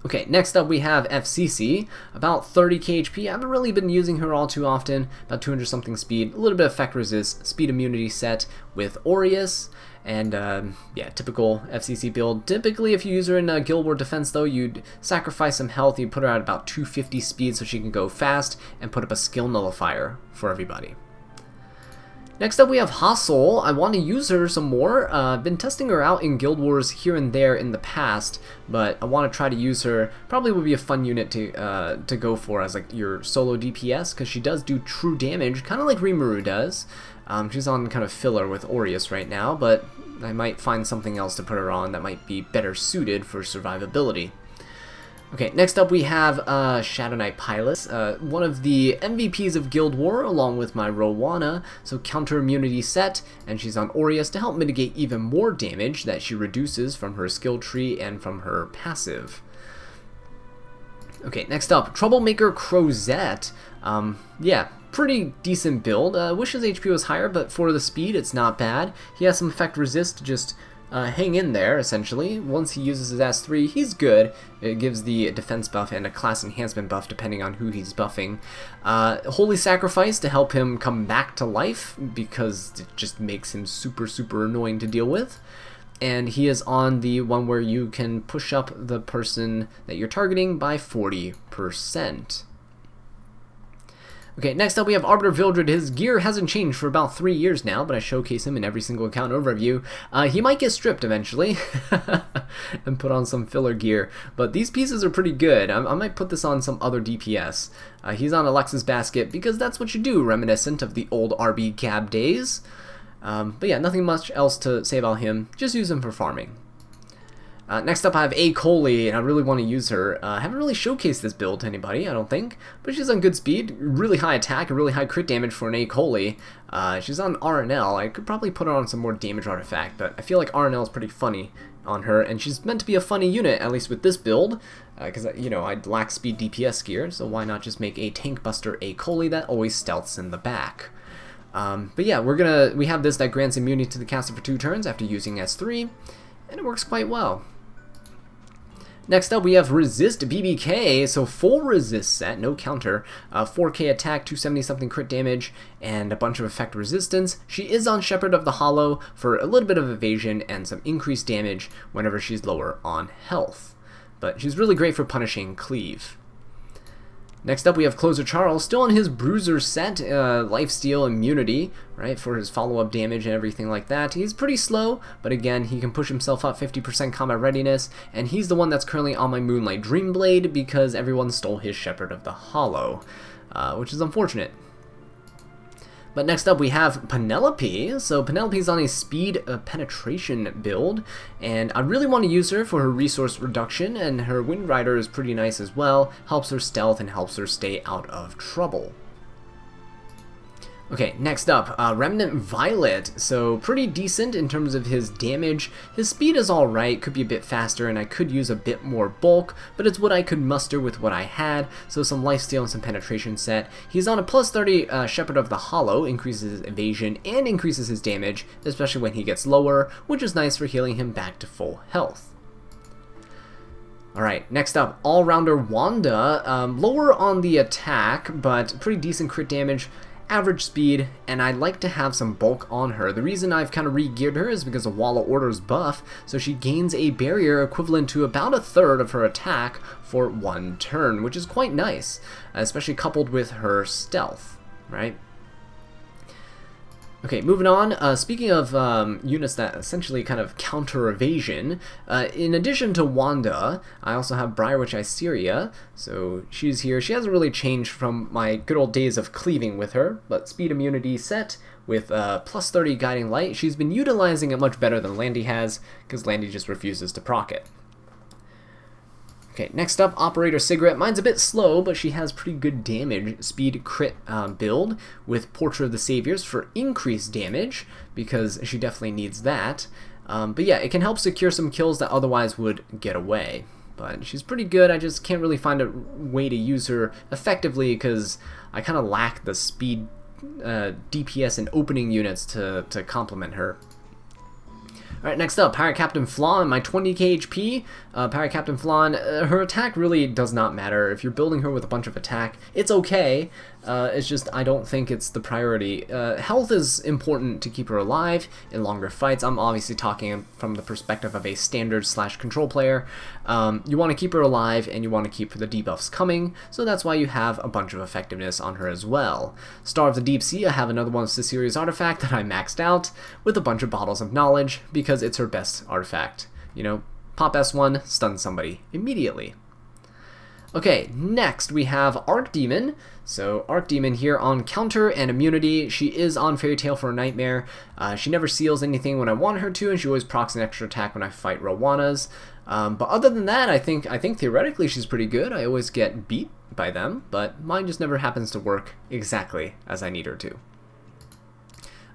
Okay, next up we have FCC, about 30k HP. I haven't really been using her all too often, about 200 something speed, a little bit of effect resist, speed immunity set with Aureus, and yeah, typical FCC build. Typically if you use her in Guild War Defense though, you'd sacrifice some health, you'd put her at about 250 speed so she can go fast, and put up a skill nullifier for everybody. Next up we have Hassel. I want to use her some more. I've been testing her out in Guild Wars here and there in the past, but I want to try to use her. Probably would be a fun unit to go for as like your solo DPS, because she does do true damage, kind of like Rimuru does. She's on kind of filler with Aureus right now, but I might find something else to put her on that might be better suited for survivability. Okay, next up we have Shadow Knight Pilus, one of the MVPs of Guild War, along with my Rowana, so counter immunity set, and she's on Aureus to help mitigate even more damage that she reduces from her skill tree and from her passive. Okay, next up, Troublemaker Crozet. Yeah, pretty decent build. Wish his HP was higher, but for the speed, it's not bad. He has some effect resist to just hang in there, essentially. Once he uses his S3, he's good. It gives the defense buff and a class enhancement buff, depending on who he's buffing. Holy Sacrifice to help him come back to life, because it just makes him super, super annoying to deal with. And he is on the one where you can push up the person that you're targeting by 40%. Okay, next up we have Arbiter Vildred. His gear hasn't changed for about 3 years now, but I showcase him in every single account overview. He might get stripped eventually and put on some filler gear, but these pieces are pretty good. I might put this on some other DPS. He's on Alexa's Basket because that's what you do, reminiscent of the old RB Cab days. But yeah, nothing much else to say about him. Just use him for farming. Next up I have ae-Karina, and I really want to use her. I haven't really showcased this build to anybody, I don't think, but she's on good speed, really high attack, and really high crit damage for an ae-Karina. She's on RNL. I could probably put her on some more damage artifact, but I feel like RNL is pretty funny on her, and she's meant to be a funny unit, at least with this build, because, you know, I lack speed DPS gear, so why not just make a tank buster ae-Karina that always stealths in the back. But yeah, we have this that grants immunity to the caster for 2 turns after using S3, and it works quite well. Next up we have Resist BBK, so full resist set, no counter, 4k attack, 270 something crit damage, and a bunch of effect resistance. She is on Shepherd of the Hollow for a little bit of evasion and some increased damage whenever she's lower on health. But she's really great for punishing cleave. Next up we have Closer Charles, still on his Bruiser set, lifesteal immunity, right, for his follow-up damage and everything like that. He's pretty slow, but again, he can push himself up 50% combat readiness, and he's the one that's currently on my Moonlight Dreamblade because everyone stole his Shepherd of the Hollow, which is unfortunate. But next up we have Penelope. So Penelope's on a speed penetration build, and I really want to use her for her resource reduction, and her Wind Rider is pretty nice as well, helps her stealth and helps her stay out of trouble. Okay, next up, Remnant Violet. So pretty decent in terms of his damage. His speed is alright, could be a bit faster, and I could use a bit more bulk, but it's what I could muster with what I had, so some lifesteal and some penetration set. He's on a plus 30 Shepherd of the Hollow, increases his evasion and increases his damage, especially when he gets lower, which is nice for healing him back to full health. Alright, next up, All-Rounder Wanda. Lower on the attack, but pretty decent crit damage. average speed, and I'd like to have some bulk on her. The reason I've kind of re-geared her is because of Wall of Order's buff, so she gains a barrier equivalent to about a third of her attack for 1 turn, which is quite nice, especially coupled with her stealth, right? Okay, moving on. Speaking of units that essentially kind of counter evasion, in addition to Wanda, I also have Briarwitch Iseria, so she's here. She hasn't really changed from my good old days of cleaving with her, but speed immunity set with plus 30 guiding light. She's been utilizing it much better than Landy has, because Landy just refuses to proc it. Okay, next up, Operator Sigret. Mine's a bit slow, but she has pretty good damage speed crit build with Portrait of the Saviors for increased damage, because she definitely needs that. But yeah, it can help secure some kills that otherwise would get away. But she's pretty good. I just can't really find a way to use her effectively because I kind of lack the speed, DPS, and opening units to complement her. Alright, next up, Pirate Captain Flawn, my 20k HP. Pirate Captain Flawn, her attack really does not matter. If you're building her with a bunch of attack, it's okay. It's just, I don't think it's the priority. Health is important to keep her alive in longer fights. I'm obviously talking from the perspective of a standard/control player. You want to keep her alive, and you want to keep the debuffs coming, so that's why you have a bunch of effectiveness on her as well. Star of the Deep Sea, I have another one of Cecilia's artifact that I maxed out with a bunch of Bottles of Knowledge, because it's her best artifact. You know, pop S1, stun somebody immediately. Okay, next we have Archdemon. So Archdemon here on counter and immunity. She is on Fairytale for a Nightmare. She never seals anything when I want her to, and she always procs an extra attack when I fight Rowanas. But other than that, I think theoretically she's pretty good. I always get beat by them, but mine just never happens to work exactly as I need her to.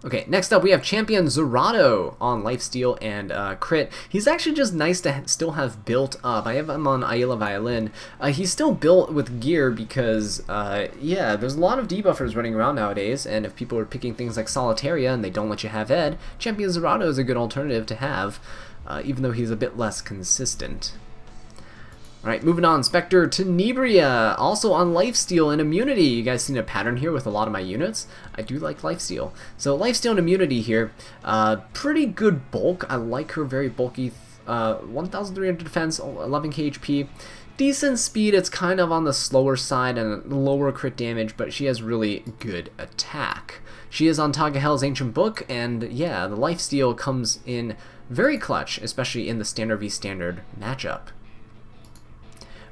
Okay, next up we have Champion Zerato on Lifesteal and Crit. He's actually just nice to still have built up. I have him on Ayla Violin. He's still built with gear because, yeah, there's a lot of debuffers running around nowadays, and if people are picking things like Solitaria and they don't let you have Ed, Champion Zerato is a good alternative to have, even though he's a bit less consistent. Alright, moving on, Spectre Tenebria, also on Lifesteal and Immunity. You guys seen a pattern here with a lot of my units? I do like Lifesteal. So Lifesteal and Immunity here, pretty good bulk. I like her, very bulky, 1,300 defense, 11k HP. Decent speed, it's kind of on the slower side and lower crit damage, but she has really good attack. She is on Tagahel's Ancient Book, and yeah, the Lifesteal comes in very clutch, especially in the Standard v Standard matchup.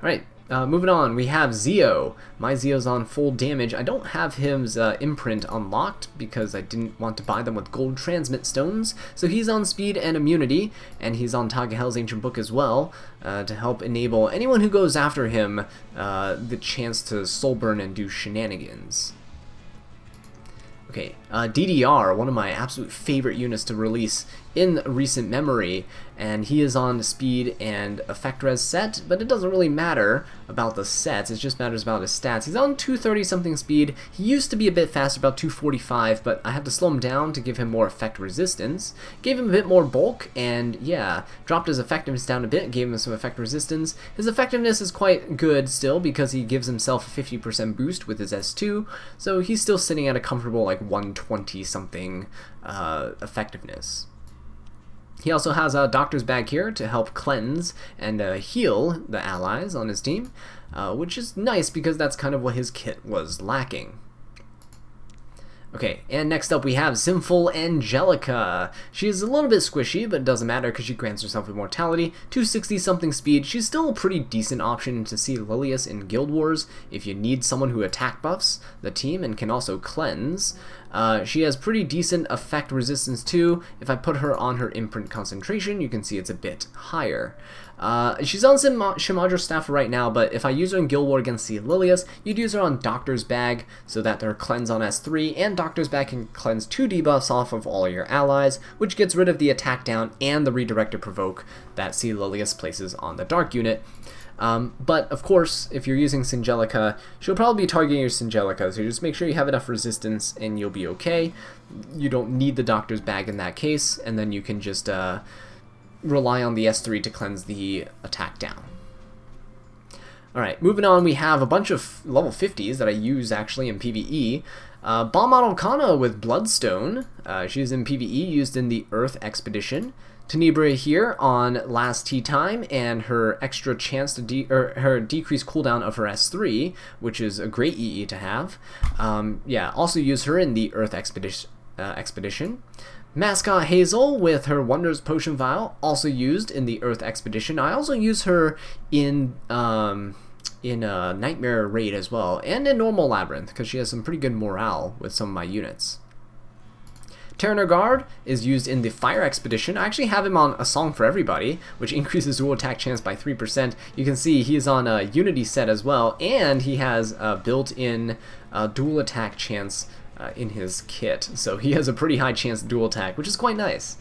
Alright, moving on, we have Zeo. My Zeo's on full damage. I don't have his imprint unlocked because I didn't want to buy them with gold transmit stones. So he's on speed and immunity, and he's on Tagahel's Ancient Book as well, to help enable anyone who goes after him the chance to soul burn and do shenanigans. Okay, DDR, one of my absolute favorite units to release in recent memory, and he is on speed and effect res set, but it doesn't really matter about the sets, it just matters about his stats. He's on 230 something speed. He used to be a bit faster, about 245, but I had to slow him down to give him more effect resistance. Gave him a bit more bulk, and yeah, dropped his effectiveness down a bit, gave him some effect resistance. His effectiveness is quite good still because he gives himself a 50% boost with his S2, so he's still sitting at a comfortable like 120 something effectiveness. He also has a Doctor's Bag here to help cleanse and heal the allies on his team, which is nice because that's kind of what his kit was lacking. Okay, and next up we have Sinful Angelica. She's a little bit squishy, but it doesn't matter because she grants herself immortality. 260 something speed. She's still a pretty decent option to see Lilias in Guild Wars if you need someone who attack buffs the team and can also cleanse. She has pretty decent effect resistance too. If I put her on her imprint concentration, you can see it's a bit higher. She's on Shimadra's staff right now, but if I use her in Guild War against the Lilias, you'd use her on Doctor's Bag so that her cleanse on S3, and Doctor's Bag can cleanse 2 debuffs off of all your allies, which gets rid of the attack down and the redirected provoke that C. Lilias places on the Dark unit. But of course, if you're using Singelica, she'll probably be targeting your Singelica, so just make sure you have enough resistance and you'll be okay. You don't need the Doctor's Bag in that case, and then you can just rely on the S3 to cleanse the attack down. Alright, moving on, we have a bunch of level 50s that I use actually in PvE. Bomb Model Kana with Bloodstone. She's in PvE, used in the Earth Expedition. Tenebria here on last tea time, and her extra chance to her decreased cooldown of her S3, which is a great EE to have. Yeah, also use her in the Earth Expedition. Mascot Hazel with her Wonders Potion Vial, also used in the Earth Expedition. I also use her in a Nightmare Raid as well, and in Normal Labyrinth, because she has some pretty good morale with some of my units. Terraner Guard is used in the Fire Expedition. I actually have him on A Song for Everybody, which increases dual attack chance by 3%. You can see he's on a Unity set as well, and he has a built-in dual attack chance in his kit. So he has a pretty high chance of dual attack, which is quite nice.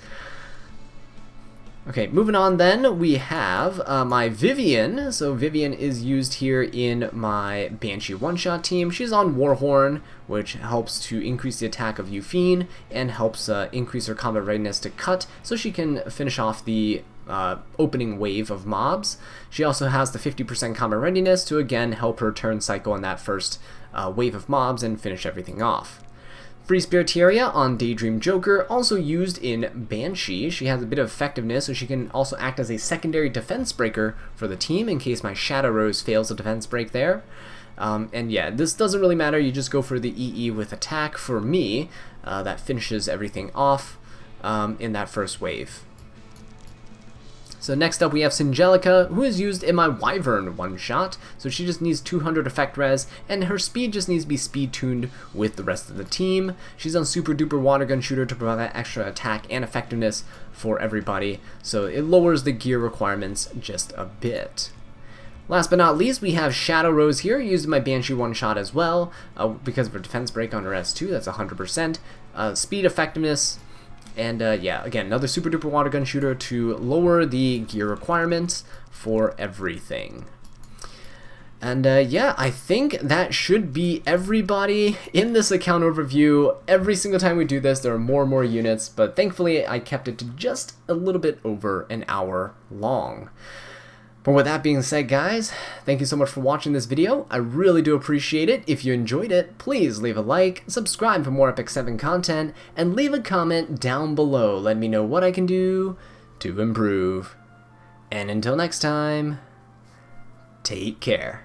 Okay, moving on then, we have my Vivian. So Vivian is used here in my Banshee one-shot team. She's on Warhorn, which helps to increase the attack of Yufine and helps increase her combat readiness to cut, so she can finish off the opening wave of mobs. She also has the 50% combat readiness to again help her turn cycle in that first wave of mobs and finish everything off. Free Spiritaria on Daydream Joker, also used in Banshee. She has a bit of effectiveness, so she can also act as a secondary defense breaker for the team in case my Shadow Rose fails a defense break there. And yeah, this doesn't really matter, you just go for the EE with attack for me. That finishes everything off in that first wave. So next up we have Angelica, who is used in my Wyvern one-shot. So she just needs 200 effect res, and her speed just needs to be speed-tuned with the rest of the team. She's on Super Duper Water Gun Shooter to provide that extra attack and effectiveness for everybody, so it lowers the gear requirements just a bit. Last but not least, we have Shadow Rose here, used in my Banshee one-shot as well, because of her defense break on her S2, that's 100%. Speed, effectiveness, and yeah, again, another Super Duper Water Gun Shooter to lower the gear requirements for everything. And yeah, I think that should be everybody in this account overview. Every single time we do this, there are more and more units, but thankfully I kept it to just a little bit over an hour long. But with that being said, guys, thank you so much for watching this video. I really do appreciate it. If you enjoyed it, please leave a like, subscribe for more Epic 7 content, and leave a comment down below. Let me know what I can do to improve. And until next time, take care.